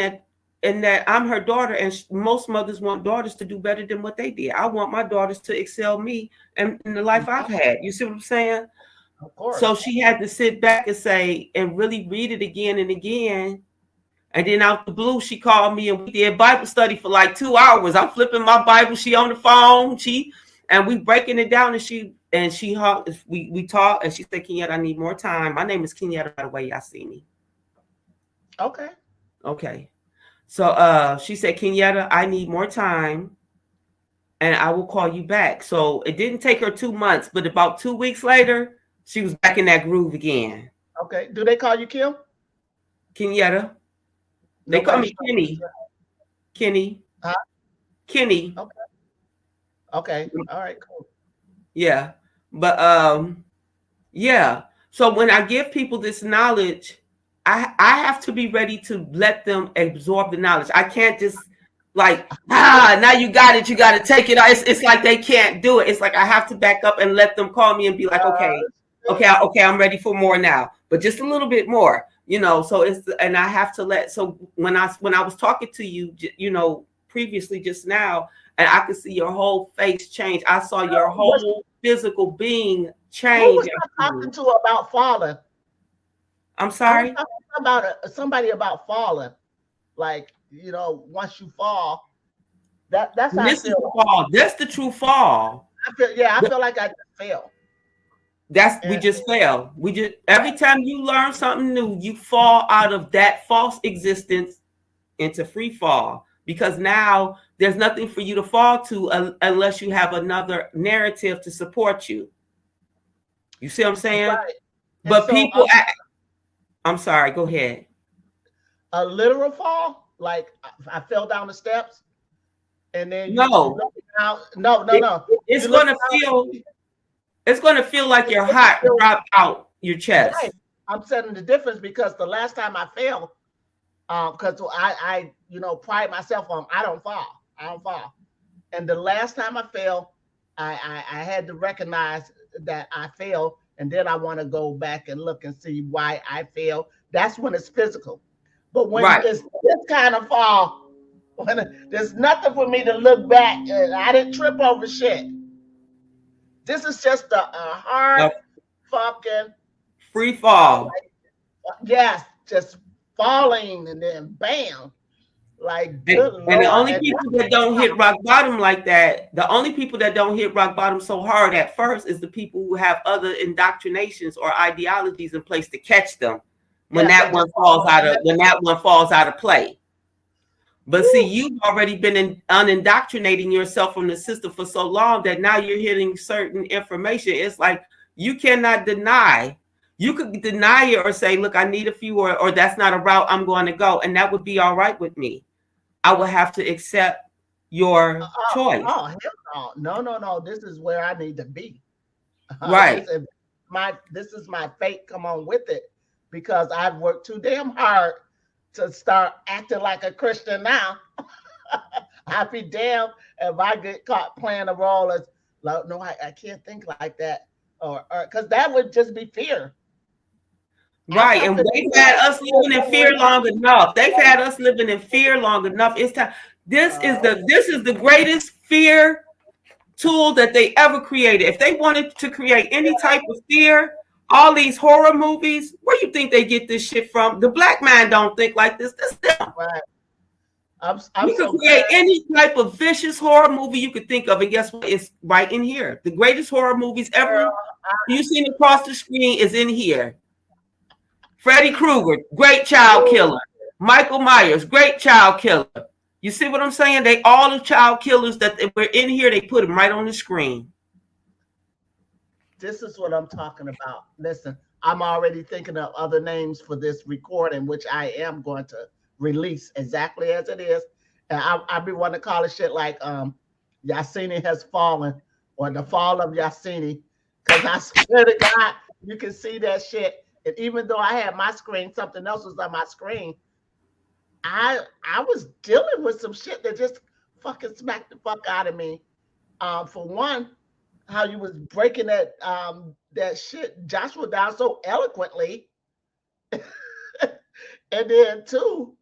that I'm her daughter, and most mothers want daughters to do better than what they did. I want my daughters to excel me and in the life I've had. You see what I'm saying? Of course. So she had to sit back and really read it again and again. And then out the blue, she called me and we did Bible study for like 2 hours. I'm flipping my Bible. She on the phone. And we breaking it down, and we talk, and she said, Kenyatta, I need more time. My name is Kenyatta, by the way, Yahsinni. Okay. So she said, Kenyatta, I need more time, and I will call you back. So it didn't take her 2 months, but about 2 weeks later, she was back in that groove again. Okay. Do they call you Kim? Kenyatta. They call me Kenny. Kenny. Huh? Kenny. Okay. All right, cool. Yeah. But yeah. So when I give people this knowledge, I have to be ready to let them absorb the knowledge. I can't just now you got it, you got to take it. It's like they can't do it. It's like I have to back up and let them call me and be like, okay, I'm ready for more now, but just a little bit more, so and I have to so when I was talking to you, previously just now, and I could see your whole face change. I saw your whole physical being change. Who was I talking to about falling? I'm sorry? I was talking about somebody about falling. Like, once you fall, that's how I feel. Fall. That's the true fall. I feel like I just fell. We just fell. Every time you learn something new, you fall out of that false existence into free fall. because now there's nothing for you to fall to unless you have another narrative to support you. You see what I'm saying? Right. But so, people, I'm sorry, go ahead. A literal fall? Like I fell down the steps and then no. It's going to feel like your heart dropped out your chest. Right. I'm saying the difference because the last time I fell, because I pride myself on I don't fall. And the last time I fell, I had to recognize that I fell, and then I want to go back and look and see why I fell. That's when it's physical. But when it's this kind of fall, when there's nothing for me to look back, I didn't trip over shit. This is just a hard fucking free fall. Yes, just falling and then bam. Like, good and the only people that don't hit rock bottom like that, the only people that don't hit rock bottom so hard at first is the people who have other indoctrinations or ideologies in place to catch them when that one falls out of play. But see, you've already been unindoctrinating yourself from the system for so long that now you're hitting certain information. It's like you cannot deny. You could deny it or say, look, I need a few, or that's not a route I'm going to go. And that would be all right with me. I would have to accept your choice. Oh, hell no. No. This is where I need to be. Right. This is my fate. Come on with it. Because I've worked too damn hard to start acting like a Christian now. I'd be damned if I get caught playing a role as, like, no, I can't think like that. Or because that would just be fear. Right, and they've had us living in fear long enough. It's time. This is the greatest fear tool that they ever created. If they wanted to create any type of fear, all these horror movies, where you think they get this shit from? The black man don't think like this. This is them. Right. You can create any type of vicious horror movie you could think of, and guess what? It's right in here. The greatest horror movies ever you've seen across the screen is in here. Freddy Krueger, great child killer. Michael Myers, great child killer. You see what I'm saying? They all the child killers that were in here, they put them right on the screen. This is what I'm talking about. Listen, I'm already thinking of other names for this recording, which I am going to release exactly as it is. And I be wanting to call it shit like Yahsinni has fallen, or the fall of Yahsinni. Because I swear to God, you can see that shit. And even though I had my screen, something else was on my screen. I was dealing with some shit that just fucking smacked the fuck out of me. For one, how you was breaking that shit Joshua down so eloquently. And then two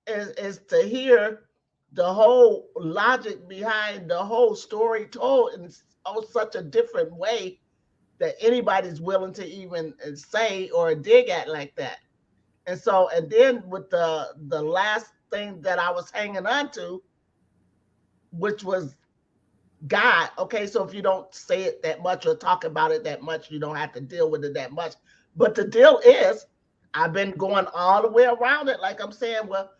is to hear the whole logic behind the whole story told in such a different way that anybody's willing to even say or dig at like that. And so, and then with the last thing that I was hanging on to, which was God. Okay, so if you don't say it that much or talk about it that much, you don't have to deal with it that much. But the deal is, I've been going all the way around it. Like I'm saying, well,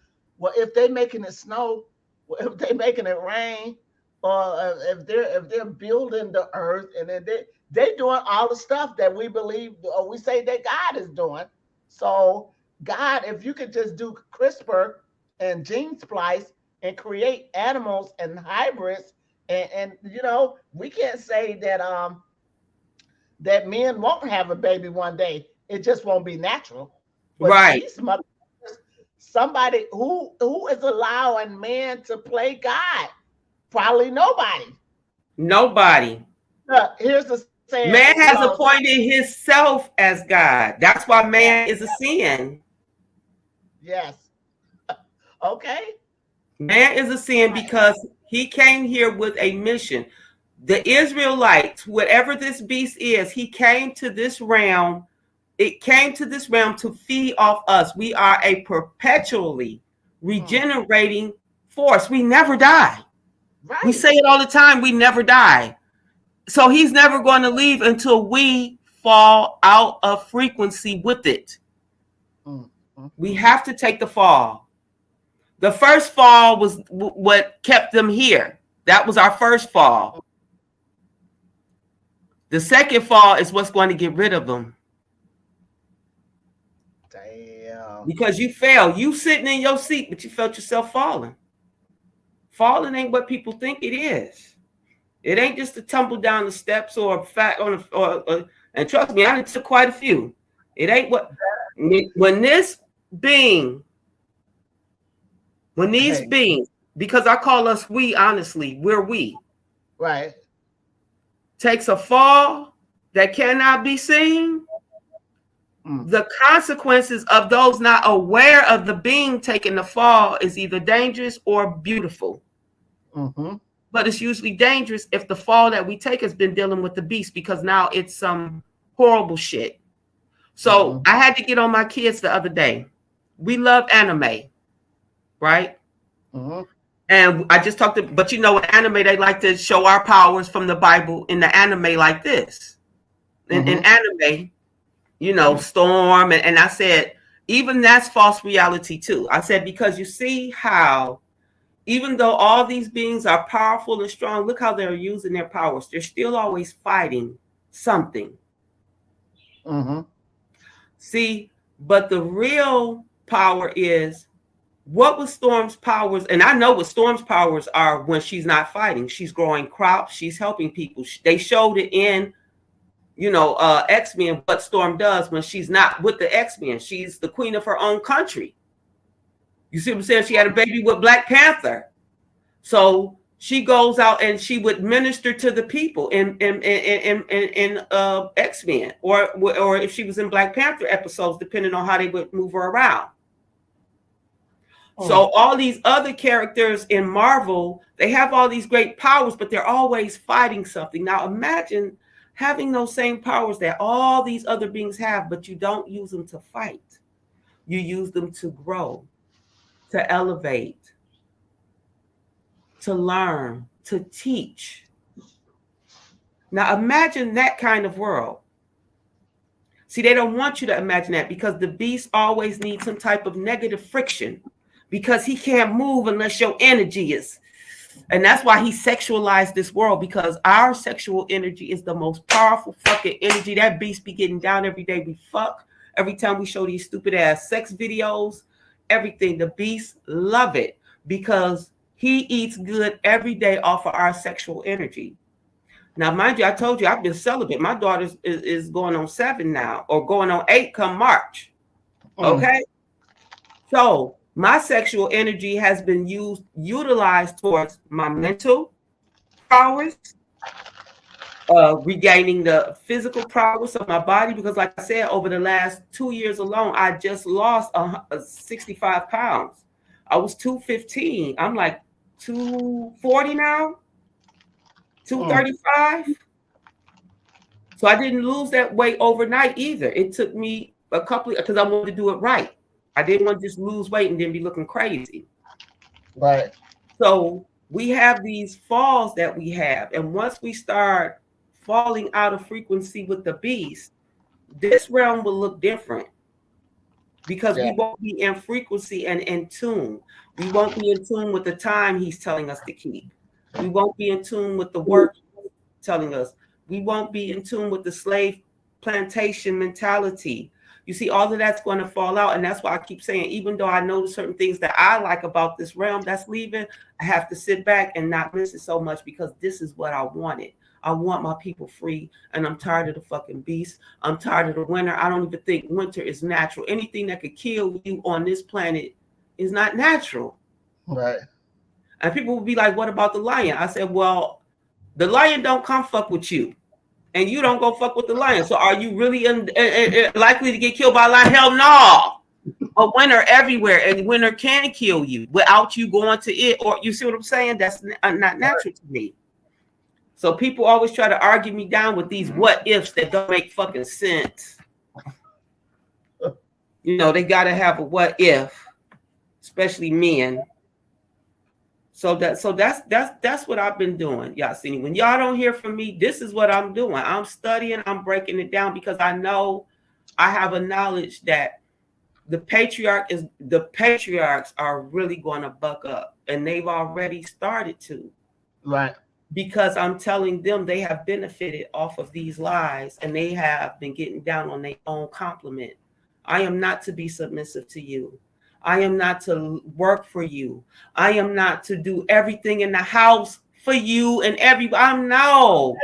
if they're making it snow, if they're making it rain, or if they're building the earth, and then they're doing all the stuff that we believe or we say that God is doing. So God, if you could just do CRISPR and gene splice and create animals and hybrids, and we can't say that that men won't have a baby one day. It just won't be natural. But right. Somebody who is allowing man to play God? Probably nobody. Here's the saying. Man has appointed himself as God. That's why man is a sin. Yes. Okay. Man is a sin because he came here with a mission. The Israelites, whatever this beast is, he came to this realm. It came to this realm to feed off us. We are a perpetually regenerating force. We never die. Right. We say it all the time. We never die. So he's never going to leave until we fall out of frequency with it. Mm-hmm. We have to take the fall. The first fall was what kept them here. That was our first fall. The second fall is what's going to get rid of them. Damn. Because you fell. You sitting in your seat, but you felt yourself falling. Falling ain't what people think it is. It ain't just to tumble down the steps or fat on and trust me, I took quite a few. It ain't what when these beings, because I call us we, honestly, we're we. Right. Takes a fall that cannot be seen. The consequences of those not aware of the being taking the fall is either dangerous or beautiful. But it's usually dangerous if the fall that we take has been dealing with the beast, because now it's some horrible shit. So I had to get on my kids the other day. We love anime, right? And I just talked to, but you know, in anime, they like to show our powers from the Bible in the anime like this. In anime, you know, Storm. And I said, even that's false reality too. I said, because you see how, even though all these beings are powerful and strong, look how they're using their powers. They're still always fighting something. See, but the real power is, what was Storm's powers? And I know what Storm's powers are when she's not fighting. She's growing crops. She's helping people. They showed it in, you know, X-Men, what Storm does when she's not with the X-Men. She's the queen of her own country. You see what I'm saying? She had a baby with Black Panther. So she goes out and she would minister to the people in X-Men, or if she was in Black Panther episodes, depending on how they would move her around. So all these other characters in Marvel, they have all these great powers, but they're always fighting something. Now imagine having those same powers that all these other beings have, but you don't use them to fight. You use them to grow, to elevate, to learn, to teach. Now imagine that kind of world. See, they don't want you to imagine that, because the beast always needs some type of negative friction, because he can't move unless your energy is. And that's why he sexualized this world, because our sexual energy is the most powerful fucking energy. That beast be getting down every day we fuck. Every time we show these stupid ass sex videos, everything, the beast love it, because he eats good every day off of our sexual energy. Now, mind you, I told you I've been celibate. My daughter is going on 7 now, or going on 8 come March. Okay? So my sexual energy has been utilized towards my mental prowess, regaining the physical prowess of my body, because like I said, over the last 2 years alone, I just lost 65 pounds. I was 215. I'm like 240 now, 235. So I didn't lose that weight overnight either. It took me a couple, because I wanted to do it right. I didn't want to just lose weight and then be looking crazy. Right. So we have these falls that we have. And once we start falling out of frequency with the beast, this realm will look different, because we won't be in frequency and in tune. We won't be in tune with the time he's telling us to keep. We won't be in tune with the work he's telling us. We won't be in tune with the slave plantation mentality. You see, all of that's going to fall out. And that's why I keep saying, even though I know certain things that I like about this realm that's leaving, I have to sit back and not miss it so much, because this is what I wanted. I want my people free, and I'm tired of the fucking beast. I'm tired of the winter. I don't even think winter is natural. Anything that could kill you on this planet is not natural. Right. And people will be like, what about the lion? I said, well, the lion don't come fuck with you, and you don't go fuck with the lion. So are you really likely to get killed by a lion? Hell no. A winter everywhere, and winter can kill you without you going to it. Or you see what I'm saying? That's not natural to me. So people always try to argue me down with these what ifs that don't make fucking sense. You know, they got to have a what if, especially men. So that's what I've been doing, Yahsinni. When y'all don't hear from me, this is what I'm doing. I'm studying, I'm breaking it down, because I know I have a knowledge that the patriarchs are really going to buck up, and they've already started to. Right. Because I'm telling them they have benefited off of these lies, and they have been getting down on their own compliment. I am not to be submissive to you. I am not to work for you. I am not to do everything in the house for you and everybody. I'm no.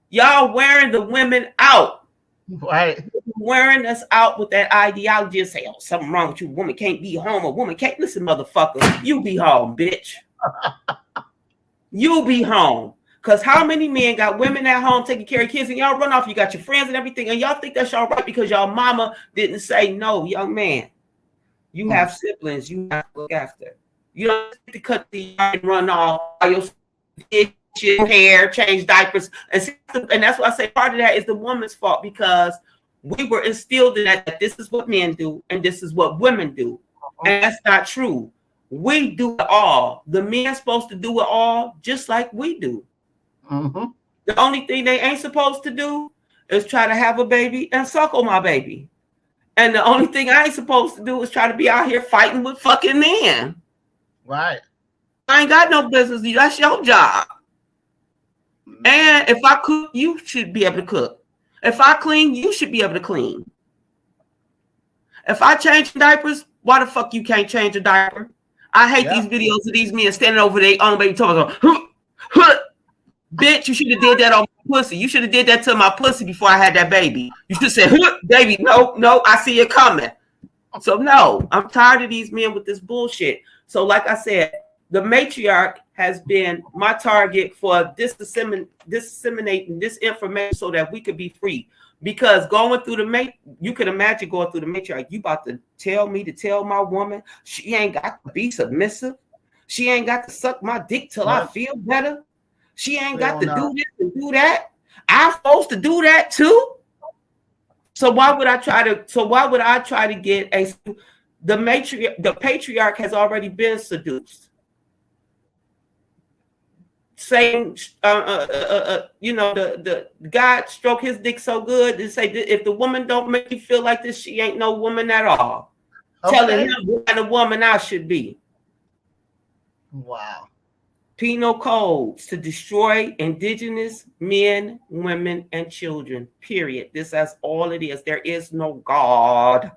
Y'all wearing the women out. Right. Wearing us out with that ideology and say, oh, something wrong with you. A woman can't be home. A woman can't. Listen, motherfucker, you be home, bitch. You be home. Because how many men got women at home taking care of kids, and y'all run off, you got your friends and everything, and y'all think that's all right because y'all mama didn't say no, young man. You have siblings you have to look after. You don't have to cut the yard and run off your hair, change diapers. And that's why I say part of that is the woman's fault, because we were instilled in that this is what men do and this is what women do. And that's not true. We do it all. The men's supposed to do it all just like we do. Mm-hmm. The only thing they ain't supposed to do is try to have a baby and suckle my baby. And the only thing I ain't supposed to do is try to be out here fighting with fucking men. Right. I ain't got no business. That's your job. And if I cook, you should be able to cook. If I clean, you should be able to clean. If I change diapers, why the fuck you can't change a diaper? I hate these videos of these men standing over their own baby talking about, bitch, you should have did that on my pussy. You should have did that to my pussy before I had that baby. You should have said, baby, no, I see it coming. So no, I'm tired of these men with this bullshit. So like I said, the matriarch has been my target for disseminating this information so that we could be free. Because going through you could imagine going through the matriarch. You about to tell me to tell my woman she ain't got to be submissive. She ain't got to suck my dick till I feel better. She ain't got to do this and do that. I'm supposed to do that too. So why would I try to get the patriarch has already been seduced. Saying, the God stroke his dick so good to say that if the woman don't make you feel like this, she ain't no woman at all. Okay. Telling him what kind of woman I should be. Wow. Penal codes to destroy indigenous men, women, and children. Period. This is all it is. There is no God.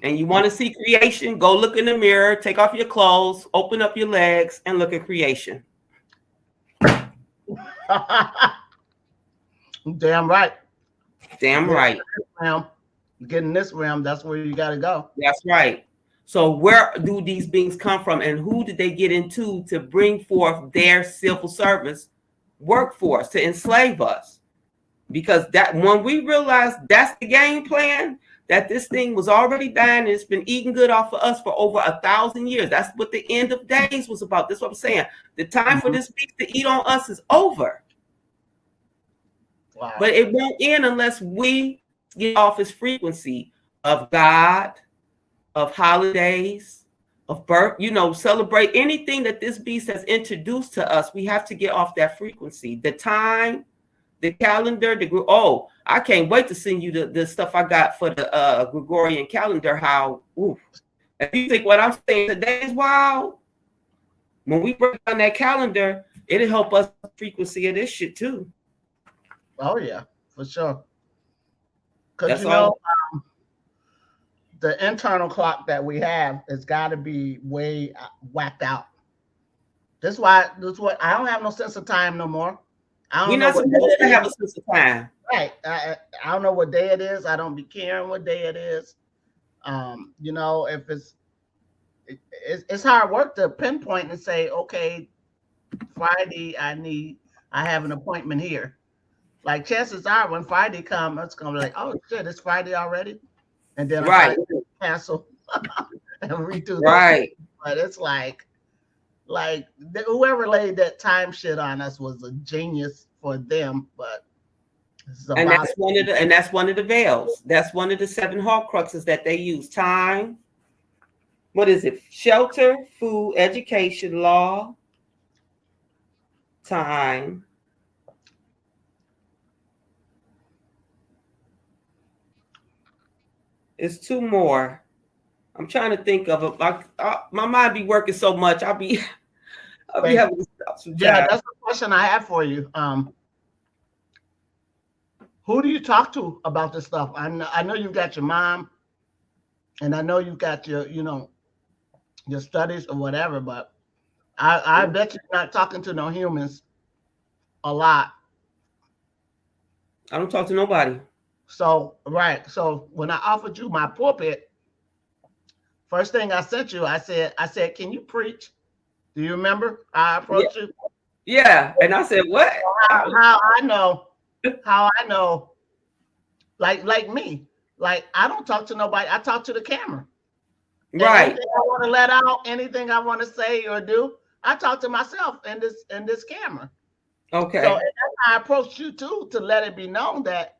And you want to see creation? Go look in the mirror, take off your clothes, open up your legs, and look at creation. Damn right. Damn right. Get in this realm, that's where you got to go. That's right. So where do these beings come from, and who did they get into to bring forth their civil service workforce to enslave us? Because that when we realize that's the game plan, that this thing was already dying and it's been eating good off of us for over 1,000 years. That's what the end of days was about. That's what I'm saying. The time for this beast to eat on us is over. Wow. But it won't end unless we get off its frequency of God, of holidays, of birth, celebrate anything that this beast has introduced to us. We have to get off that frequency. The time, the calendar, I can't wait to send you the stuff I got for the Gregorian calendar. If you think what I'm saying today is wild, when we break down that calendar, it'll help us frequency of this shit too. Oh yeah, for sure. Because the internal clock that we have has got to be way whacked out. This is what I don't have no sense of time no more. We're not supposed to have a sense of time. Right. I don't know what day it is. I don't be caring what day it is. If it's hard work to pinpoint and say, okay, Friday, I have an appointment here. Like chances are when Friday comes, it's gonna be like, oh shit, it's Friday already. And then I cancel and redo right. But it's like whoever laid that time shit on us was a genius for them, but that's one of the veils. That's one of the 7 Horcruxes that they use. Time. What is it? Shelter, food, education, law, time. It's two more. I'm trying to think of it. My mind be working so much. I'll be Wait, having to stop yeah, sometimes. that's the question I have for you. Who do you talk to about this stuff? I know you got your mom, and I know you got your, your studies or whatever, but I bet you're not talking to no humans a lot. I don't talk to nobody. So, right. So when I offered you my pulpit, first thing I sent you, I said, can you preach? Do you remember I Yeah, approached you? yeah. And I said, what? How I know, like me, like I don't talk to nobody. I talk to the camera. And Right. anything I want to let out, anything I want to say or do, I talk to myself in this camera. So and Okay. that's how I approached you too, to let it be known that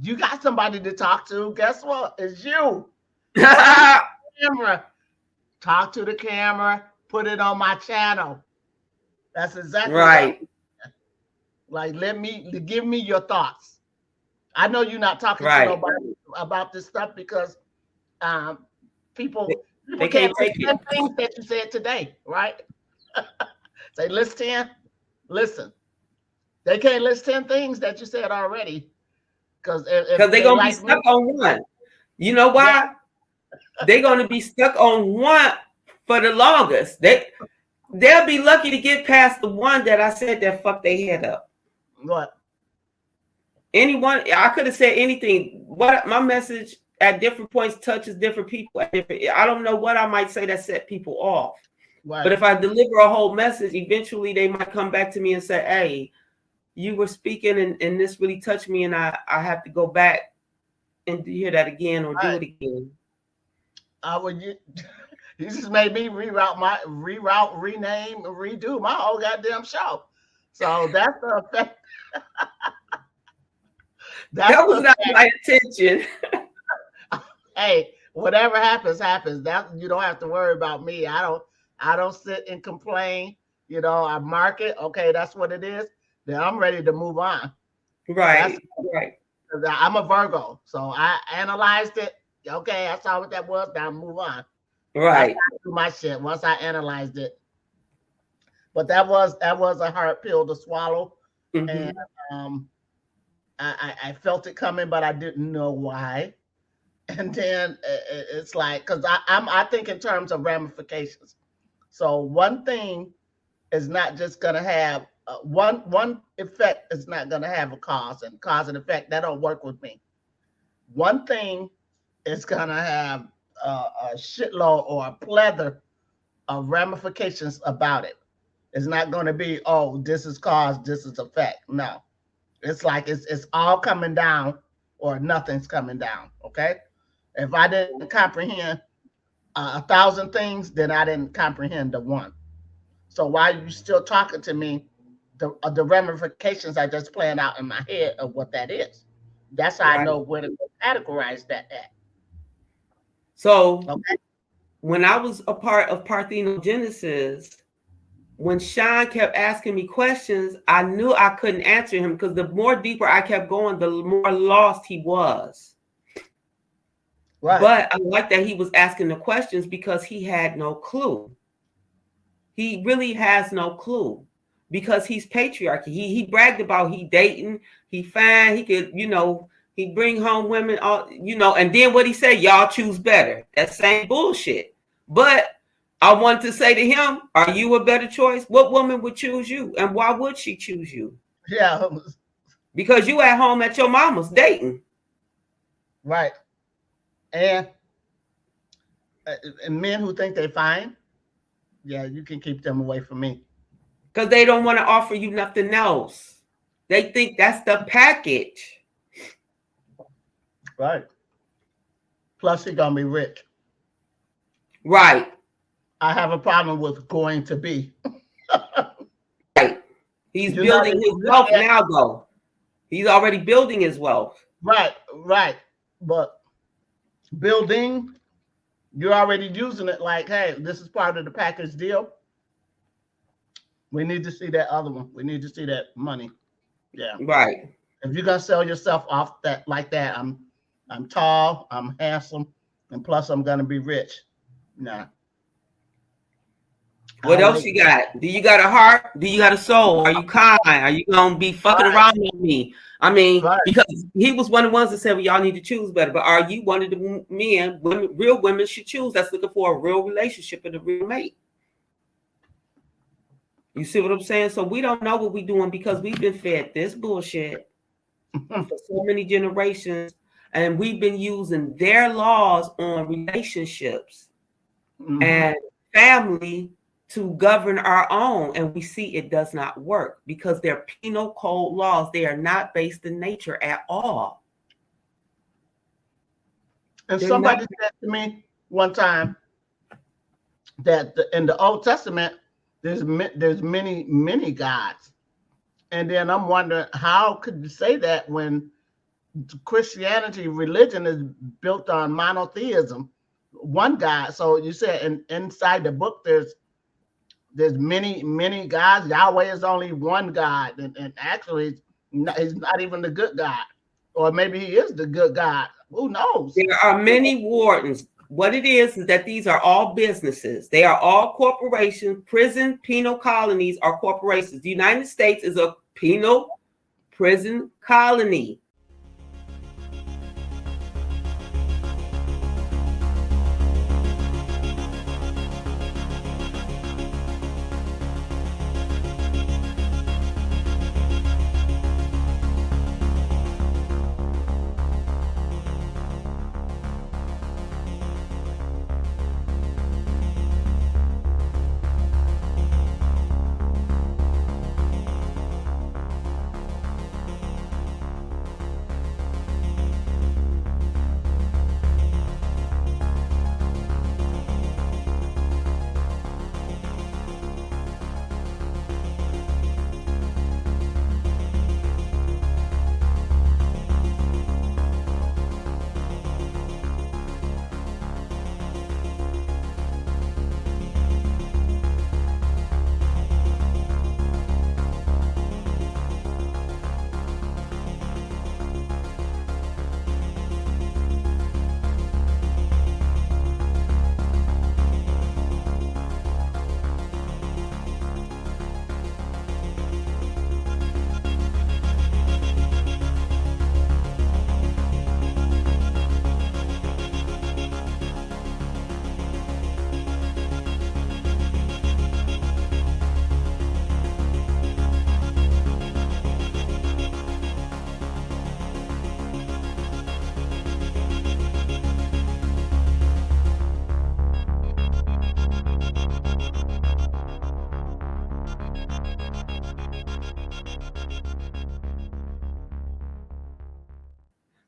you got somebody to talk to. Guess what? It's you. Talk to the camera. Talk to the camera. Put it on my channel. That's exactly what I'm Right. like. Give me your thoughts. I know you're not talking to Right. nobody about this stuff because um, They, people they can't can't take list it. 10 things that you said today, right? Say list 10. Listen, they can't list 10 things that you said already because Because if they're they gonna be like me, stuck on one. You know yeah, why? They're gonna be stuck on one for the longest. They'll be lucky to get past the one that I said that fucked their head up. what? Anyone, I could have said anything. What my message at different points touches different people. I don't know what I might say that set people off. But Right. if I deliver a whole message, eventually they might come back to me and say, "Hey, you were speaking and this really touched me, and I have to go back and hear that again or do Right. it again." I would you, you just made me rename, redo my whole goddamn show. So that's the effect. That's That was the not effect. my intention. Hey, whatever happens, happens. That you don't have to worry about me. I don't sit and complain. I mark it. Okay, that's what it is. Then I'm ready to move on. That's Right, right, I'm a Virgo, so I analyzed it. Okay, I saw what that was. Now move on. That's right. how I do my shit. Once I analyzed it, but that was a hard pill to swallow, and Mm-hmm. um, I felt it coming, but I didn't know why. And then it's like because I think in terms of ramifications. So one thing is not just gonna have one effect is not gonna have a cause and effect. That don't work with me. One thing is gonna have a shitload or a plethora of ramifications about it. It's not going to be, oh, this is cause, this is effect. No, it's like it's all coming down or nothing's coming down. Okay, if I didn't comprehend 1,000 things, then I didn't comprehend the one. So while you still talking to me, the ramifications are just playing out in my head of what that is. That's how I Right. know where to categorize that at. So Okay. when I was a part of Parthenogenesis, when Sean kept asking me questions, I knew I couldn't answer him because the more deeper I kept going, the more lost he was. Right. But I like that he was asking the questions because he had no clue. He really has no clue because he's patriarchy. He bragged about he dating, he fine, he could, he bring home women, all and then what he said, y'all choose better. That same bullshit. But I wanted to say to him, are you a better choice? What woman would choose you? And why would she choose you? Yeah. Because you at home at your mama's dating. Right. And and men who think they fine, yeah, you can keep them away from me. Because they don't want to offer you nothing else. They think that's the package. Right. Plus, he gonna be rich. Right. I have a problem with going to be. Right. He's You know, building his wealth now, though. He's already building his wealth. right, right. But building, you're already using it like, hey, this is part of the package deal. We need to see that other one. We need to see that money. Yeah. Right. If you're gonna sell yourself off that like that, I'm tall, I'm handsome, and plus I'm gonna be rich. Nah. What I'll else wait. you got? Do you got a heart? Do you got a soul? Are you kind? Are you gonna be fucking Right, around with me? I mean, right. because he was one of the ones that said, "Well, y'all need to choose better." But are you one of the men, women, real women should choose that's looking for a real relationship and a real mate? You see what I'm saying? So we don't know what we're doing because we've been fed this bullshit for so many generations, and we've been using their laws on relationships and family to govern our own, and we see it does not work because they're penal code laws. They are not based in nature at all. And They're not. somebody said to me one time that in the Old Testament there's many gods, and then I'm wondering how could you say that when Christianity religion is built on monotheism, one God. So you said inside the book there's many gods. Yahweh is only one God, and actually he's not even the good God, or maybe he is the good God. Who knows? There are many wardens. What it is that these are all businesses. They are all corporations. Prison penal colonies are corporations. The United States is a penal prison colony.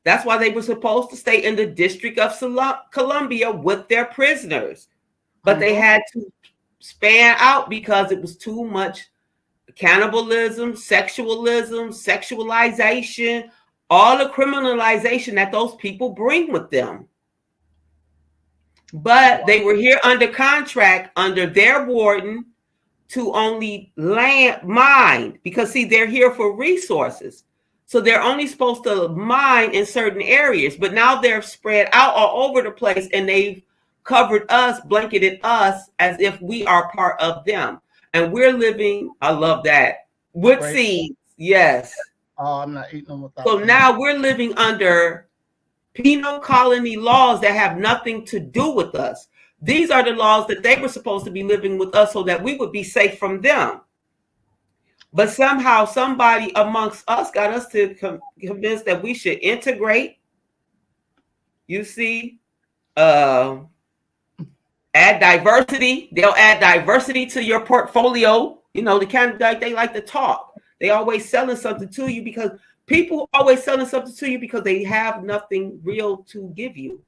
That's why they were supposed to stay in the District of Columbia with their prisoners. But they had to span out because it was too much cannibalism, sexualization, all the criminalization that those people bring with them. But they were here under contract under their warden to only mine because, see, they're here for resources. So they're only supposed to mine in certain areas, but now they're spread out all over the place and they've covered us, blanketed us as if we are part of them. And we're living, I love that, with seeds. Yes. Oh, I'm not eating them without. So now we're living under penal colony laws that have nothing to do with us. These are the laws that they were supposed to be living with us so that we would be safe from them. But somehow somebody amongst us got us to convince that we should integrate. You see, add diversity. They'll add diversity to your portfolio. You know, the kind of like they like to talk. They always selling something to you because people always selling something to you because they have nothing real to give you.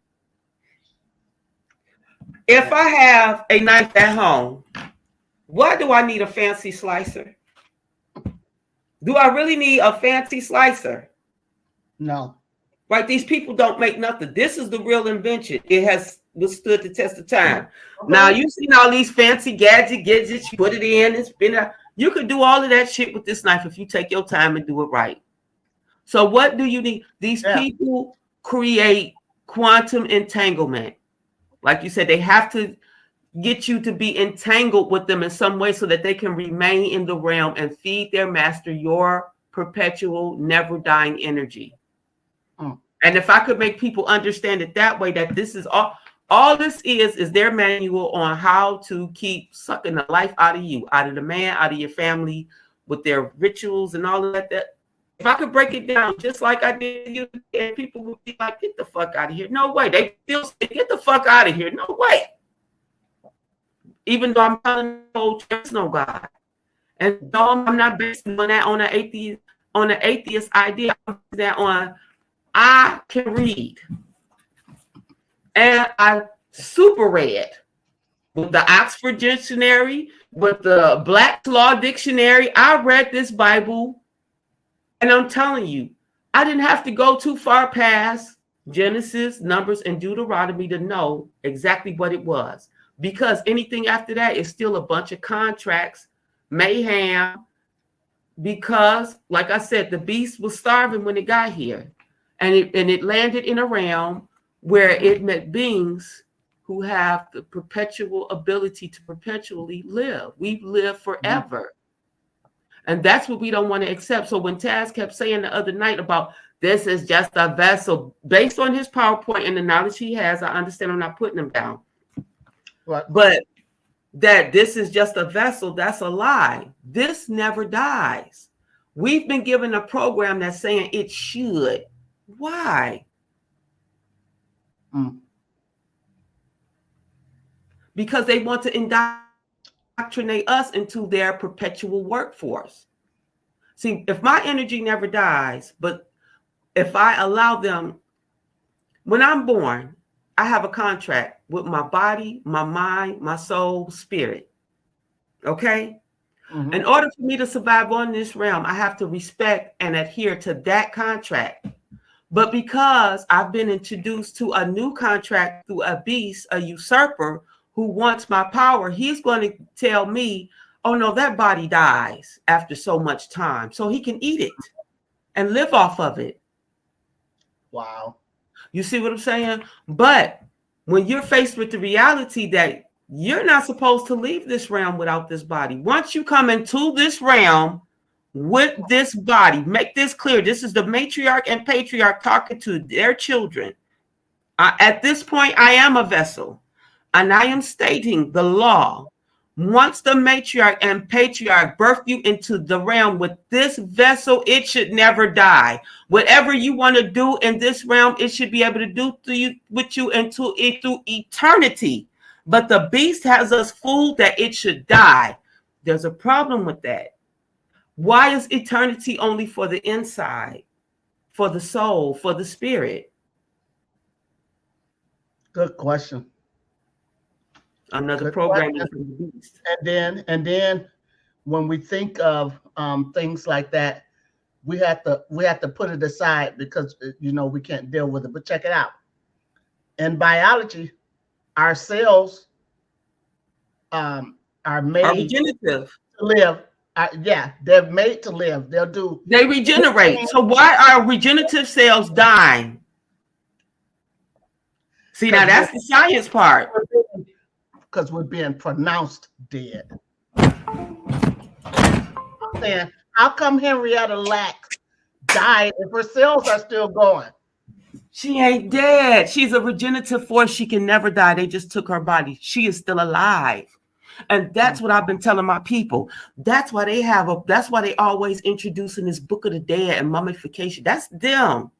If I have a knife at home, why do I need a fancy slicer? Do I really need a fancy slicer? No. Right? These people don't make nothing. This is the real invention. It has withstood the test of time. Okay. Now, you've seen all these fancy gadgets, you put it in and spin it out. You could do all of that shit with this knife if you take your time and do it right. So what do you need? These people create quantum entanglement. Like you said, they have to get you to be entangled with them in some way so that they can remain in the realm and feed their master your perpetual, never dying energy. And if I could make people understand it that way, that this is all this is their manual on how to keep sucking the life out of you, out of the man, out of your family, with their rituals and all of that. If I could break it down just like I did you, and people would be like, get the fuck out of here. No way. They still say, get the fuck out of here. No way. Even though I'm telling them there's no God. And no, I'm not basing on that on an atheist idea. I'm basing that on I can read. And I super read with the Oxford Dictionary, with the Black's Law Dictionary. I read this Bible, and I'm telling you, I didn't have to go too far past Genesis, Numbers, and Deuteronomy to know exactly what it was. Because anything after that is still a bunch of contracts, mayhem. Because, like I said, the beast was starving when it got here. And it landed in a realm where it met beings who have the perpetual ability to perpetually live. We live forever. And that's what we don't want to accept. So when Taz kept saying the other night about this is just a vessel, based on his PowerPoint and the knowledge he has, I understand I'm not putting him down. Right. But that this is just a vessel, that's a lie. This never dies. We've been given a program that's saying it should. Why? Because they want to indoctrinate us into their perpetual workforce. See, if my energy never dies, but if I allow them, when I'm born, I have a contract with my body, my mind, my soul, spirit. Okay? Mm-hmm. In order for me to survive on this realm, I have to respect and adhere to that contract. But because I've been introduced to a new contract through a beast, a usurper who wants my power, he's going to tell me, oh no, that body dies after so much time. So he can eat it and live off of it. Wow. You see what I'm saying? But when you're faced with the reality that you're not supposed to leave this realm without this body, once you come into this realm with this body, make this clear. This is the matriarch and patriarch talking to their children. At this point, I am a vessel, and I am stating the law. Once the matriarch and patriarch birth you into the realm with this vessel, it should never die. Whatever you want to do in this realm, it should be able to do with you through eternity. But the beast has us fooled that it should die. There's a problem with that. Why is eternity only for the inside, for the soul, for the spirit? Good question. Another good program. And then when we think of things like that, we have to put it aside because we can't deal with it. But check it out. In biology, our cells are made to live. They're made to live. They regenerate. So why are regenerative cells dying? See, now that's the science part. Because we're being pronounced dead. I'm saying, how come Henrietta Lacks died if her cells are still going? She ain't dead. She's a regenerative force. She can never die. They just took her body. She is still alive. And that's what I've been telling my people. That's why that's why they always introducing this Book of the Dead and mummification. That's them.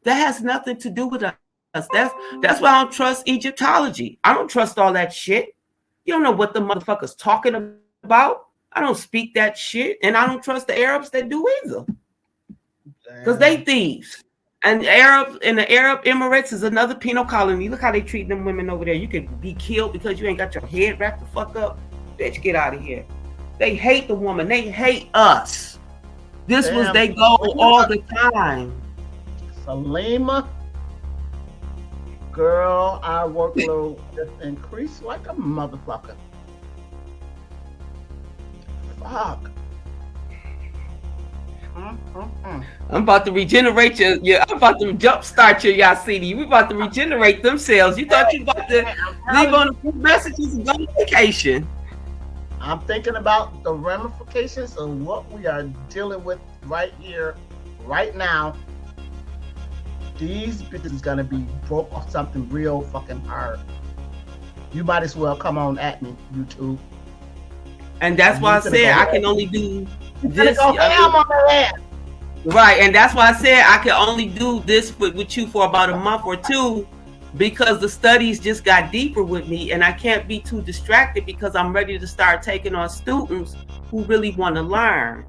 That has nothing to do with us. That's why I don't trust Egyptology. I don't trust all that shit. You don't know what the motherfucker's talking about. I don't speak that shit. And I don't trust the Arabs that do either. Because they thieves. And the Arab Emirates is another penal colony. Look how they treat them women over there. You could be killed because you ain't got your head wrapped the fuck up. Bitch, get out of here. They hate the woman. They hate us. This was they go all the time. Salima, girl, our workload just increased like a motherfucker. Fuck. I'm about to regenerate your I'm about to jumpstart your Yahsinni. We about to regenerate themselves. You thought you about to leave on a few messages and go on vacation. I'm thinking about the ramifications of what we are dealing with right here, right now. These bitches is gonna be broke off something real fucking hard. You might as well come on at me, YouTube. And that's why I said I can only do this. Go ham on their ass. Right, and that's why I said I can only do this with you for about a month or two, because the studies just got deeper with me, and I can't be too distracted because I'm ready to start taking on students who really want to learn.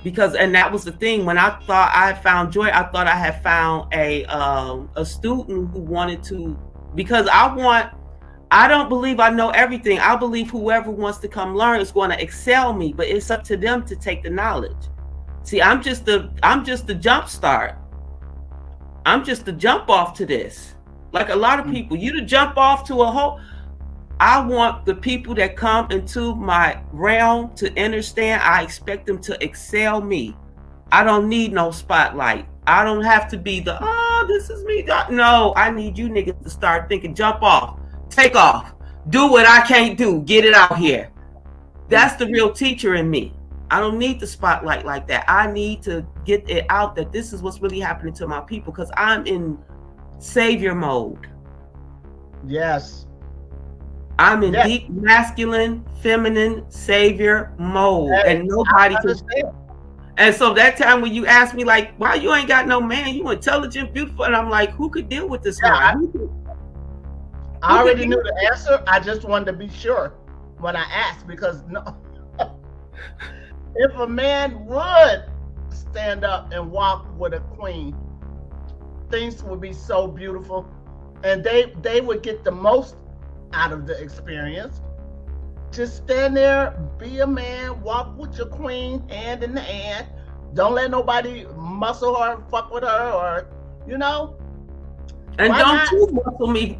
Because, and that was the thing, when I thought I had found joy, I thought I had found a student who wanted to, because I don't believe I know everything. I believe whoever wants to come learn is going to excel me, but it's up to them to take the knowledge. See, I'm just the jump start. I'm just the jump off to this. Like a lot of people, you to jump off to a whole. I want the people that come into my realm to understand. I expect them to excel me. I don't need no spotlight. I don't have to be the, this is me. No, I need you niggas to start thinking, jump off, take off, do what I can't do, get it out here. That's the real teacher in me. I don't need the spotlight like that. I need to get it out that this is what's really happening to my people, because I'm in savior mode. Yes. I'm in deep masculine, feminine savior mode. And nobody can. And so that time when you asked me, like, why you ain't got no man, you intelligent, beautiful, and I'm like, who could deal with this man? I already knew the answer. I just wanted to be sure when I asked, because if a man would stand up and walk with a queen, things would be so beautiful, and they would get the most out of the experience. Just stand there, be a man, walk with your queen hand in hand. Don't let nobody muscle her, fuck with her, or And don't you muscle me.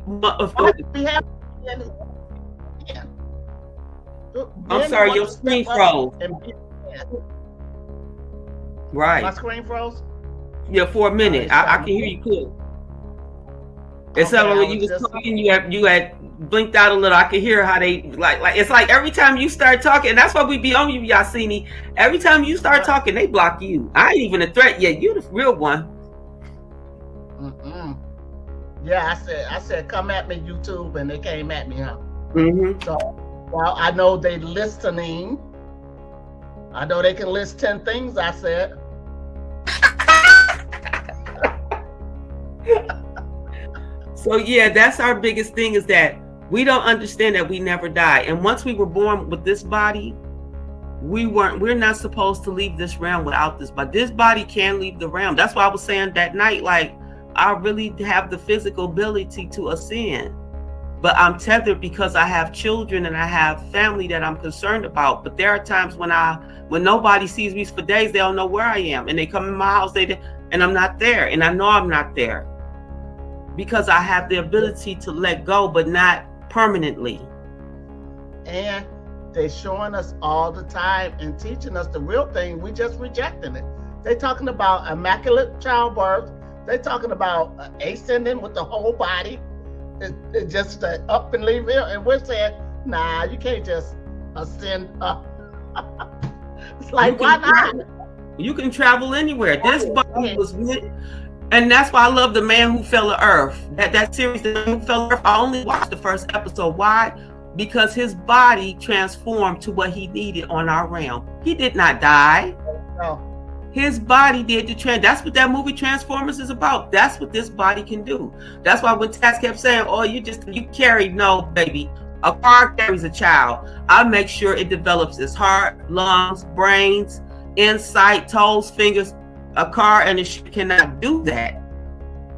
I'm sorry, your screen froze. Right. My screen froze? Yeah, for a minute. I can hear you clear. It's like when you was talking, you had blinked out a little. I could hear how they like it's like every time you start talking, and that's why we be on you, Yahsinni. Every time you start talking, they block you. I ain't even a threat yet. You the real one. Yeah, I said, come at me, YouTube, and they came at me, huh? So, well, I know they listening. I know they can list 10 things I said. So yeah, that's our biggest thing, is that we don't understand that we never die. And once we were born with this body, we're not supposed to leave this realm without this. But this body can leave the realm. That's why I was saying that night, like, I really have the physical ability to ascend, but I'm tethered because I have children and I have family that I'm concerned about. But there are times when nobody sees me for days, they don't know where I am, and they come in my house, and I'm not there, and I know I'm not there, because I have the ability to let go, but not permanently. And they're showing us all the time and teaching us the real thing. We just rejecting it. They're talking about immaculate childbirth. They're talking about ascending with the whole body. It just up and leave here. And we're saying, nah, you can't just ascend up. It's like, why not? You can travel anywhere. This body was meant. And that's why I love The Man Who Fell to Earth. That series, The Man Who Fell to Earth, I only watched the first episode. Why? Because his body transformed to what he needed on our realm. He did not die. No. His body did the that's what that movie Transformers is about. That's what this body can do. That's why when Taz kept saying, oh, you carry, no, baby. A car carries a child. I make sure it develops its heart, lungs, brains, insight, toes, fingers. A car and a ship cannot do that.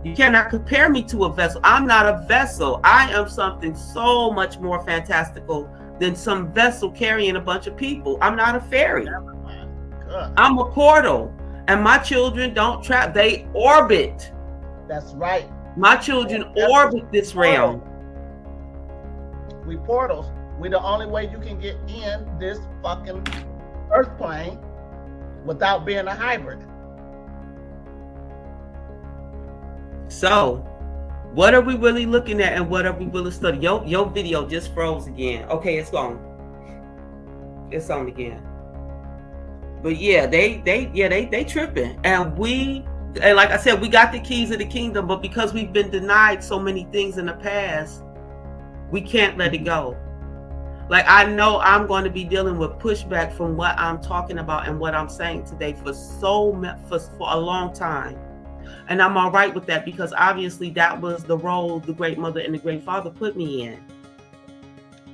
You cannot compare me to a vessel. I'm not a vessel. I am something so much more fantastical than some vessel carrying a bunch of people. I'm not a ferry. I'm a portal. And my children don't travel. They orbit. That's right. My children orbit this realm. We portals. We the only way you can get in this fucking earth plane without being a hybrid. So, what are we really looking at, and what are we really studying? Your video just froze again. Okay, it's gone. It's on again. But yeah, they tripping, and like I said, we got the keys of the kingdom, but because we've been denied so many things in the past, we can't let it go. Like, I know I'm going to be dealing with pushback from what I'm talking about and what I'm saying today for a long time. And I'm all right with that, because obviously that was the role the great mother and the great father put me in.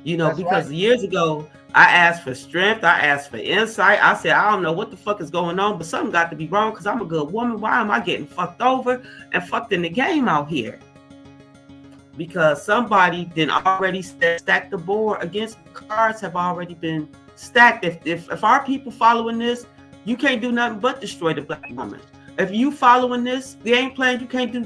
You know, that's because right. Years ago, I asked for strength. I asked for insight. I said, I don't know what the fuck is going on, but something got to be wrong, because I'm a good woman. Why am I getting fucked over and fucked in the game out here? Because somebody then already stacked the board against the cards have already been stacked. If our people following this, you can't do nothing but destroy the black woman. If you following this game plan, you can't do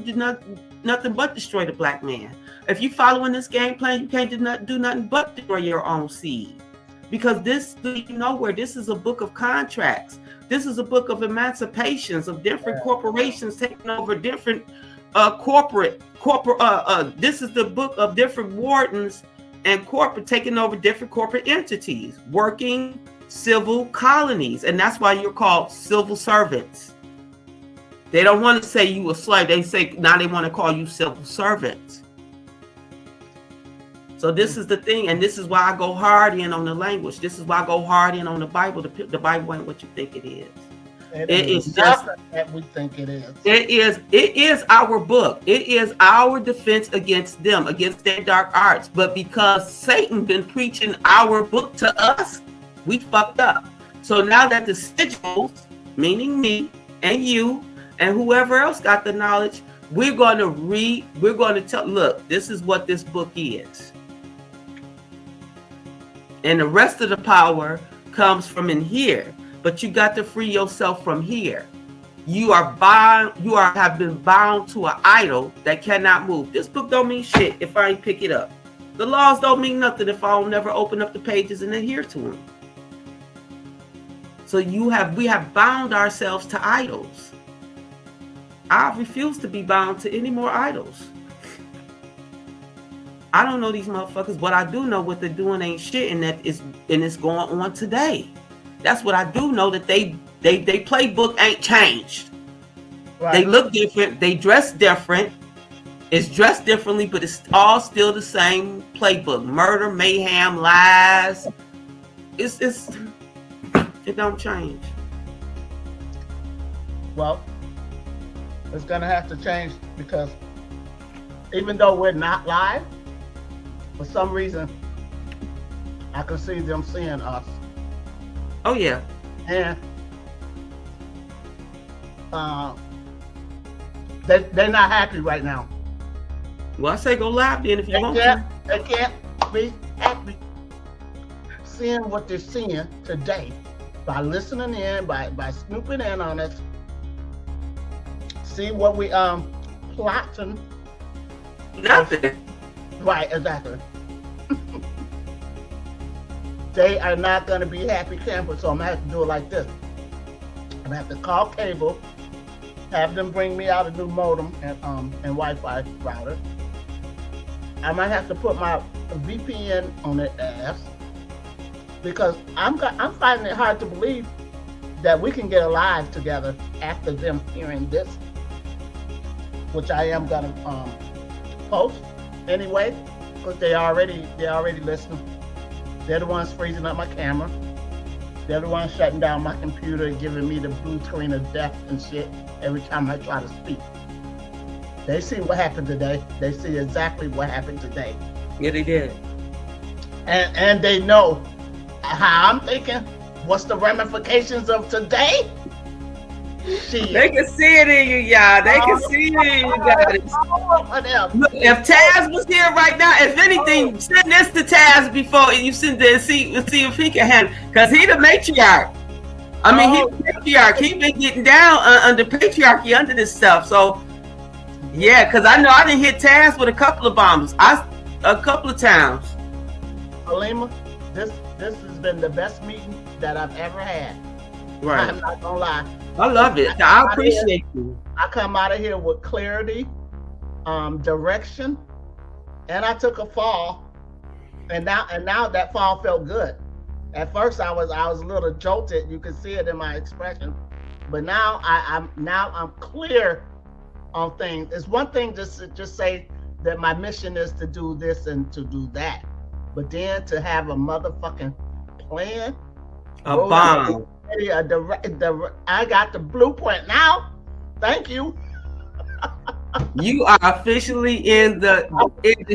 nothing but destroy the black man. If you following this game plan, you can't do nothing but destroy your own seed. Because this is a book of contracts. This is a book of emancipations of different corporations taking over different this is the book of different wardens and corporate taking over different corporate entities, working civil colonies. And that's why you're called civil servants. They don't want to say you a slave. They say now they want to call you civil servants. So this is the thing, and this is why I go hard in on the language. This is why I go hard in on the Bible. The Bible ain't what you think it is. It is just that we think it is. It is our book. It is our defense against them, against their dark arts. But because Satan been preaching our book to us, we fucked up. So now that the sigils, meaning me and you and whoever else got the knowledge, we're going to tell, look, this is what this book is. And the rest of the power comes from in here. But you got to free yourself from here. You are bound. Have been bound to an idol that cannot move. This book don't mean shit if I ain't pick it up. The laws don't mean nothing if I don't never open up the pages and adhere to them. So we have bound ourselves to idols. I refuse to be bound to any more idols. I don't know these motherfuckers, but I do know what they're doing ain't shit, and it's going on today. That's what I do know, that they playbook ain't changed. Right. They look different. They dress different. It's dressed differently, but it's all still the same playbook. Murder, mayhem, lies. It don't change. Well, it's gonna have to change, because even though we're not live, for some reason, I can see them seeing us. Oh yeah. And they're not happy right now. Well, I say go live then if you want to. They can't be happy seeing what they're seeing today by listening in, by snooping in on us. See what we plotting. Nothing. Right, exactly. They are not going to be happy campers, so I'm going to have to do it like this. I'm going to have to call cable, have them bring me out a new modem and Wi-Fi router. I might have to put my VPN on their ass, because I'm finding it hard to believe that we can get a live together after them hearing this, which I am going to post anyway, because they're already listening. They're the ones freezing up my camera. They're the ones shutting down my computer and giving me the blue screen of death and shit every time I try to speak. They see what happened today. They see exactly what happened today. Yeah, they did. And they know how I'm thinking. What's the ramifications of today? Shit. They can see it in you, y'all. They can see it in you guys. Look, if Taz was here right now, if anything, send this to Taz before you send there and see if he can handle, because he the matriarch. I mean, he the patriarch. He been getting down under patriarchy under this stuff. So, yeah, because I know I didn't hit Taz with a couple of bombs. A couple of times. Salima, this has been the best meeting that I've ever had. Right. I'm not gonna lie. I love it. I appreciate you. I come out of here with clarity, direction, and I took a fall, and now that fall felt good. At first, I was a little jolted. You can see it in my expression, but now I'm clear on things. It's one thing just to just say that my mission is to do this and to do that, but then to have a motherfucking plan. A bomb. I got the blueprint now. Thank you. You are officially in the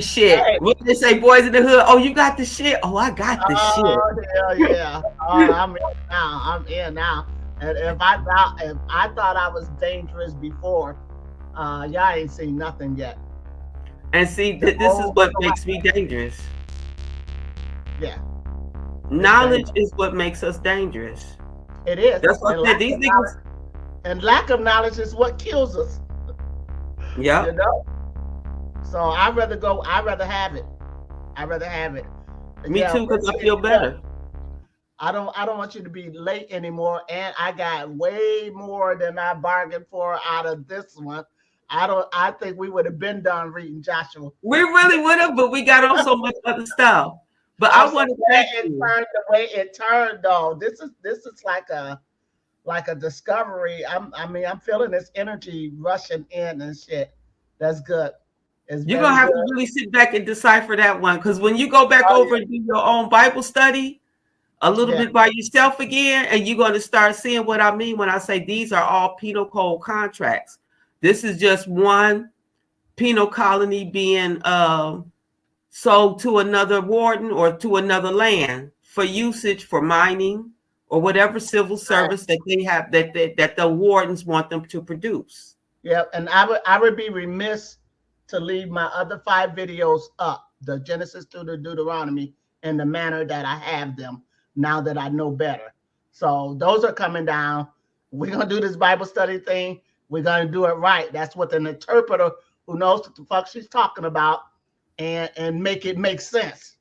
shit. Hey. What do they say, boys in the hood? Oh, you got the shit. Oh, I got the shit. Oh hell yeah! Oh, I'm in now. I'm in now. And if I thought I was dangerous before, y'all ain't seen nothing yet. And see, this is what makes me dangerous. Yeah. Knowledge is what makes us dangerous. It is. That's what I said. These niggas. And lack of knowledge is what kills us. Yeah. You know? So I'd rather have it. I'd rather have it. Me too, because I feel better. I don't want you to be late anymore. And I got way more than I bargained for out of this one. I think we would have been done reading Joshua. We really would have, but we got on so much other stuff. But I want to thank you. Turned the way it turned though. This is like a discovery. I'm feeling this energy rushing in and shit. That's good. You're gonna have to really sit back and decipher that one, because when you go back over and do your own Bible study a little bit by yourself again, and you're going to start seeing what I mean when I say these are all penal code contracts. This is just one penal colony being sold to another warden or to another land for usage for mining or whatever civil service that they have that the wardens want them to produce. Yeah, and I would be remiss to leave my other 5 videos up, the Genesis through the Deuteronomy, in the manner that I have them now that I know better. So those are coming down. We're gonna do this Bible study thing. We're gonna do it right. That's what an interpreter who knows what the fuck she's talking about and make it make sense.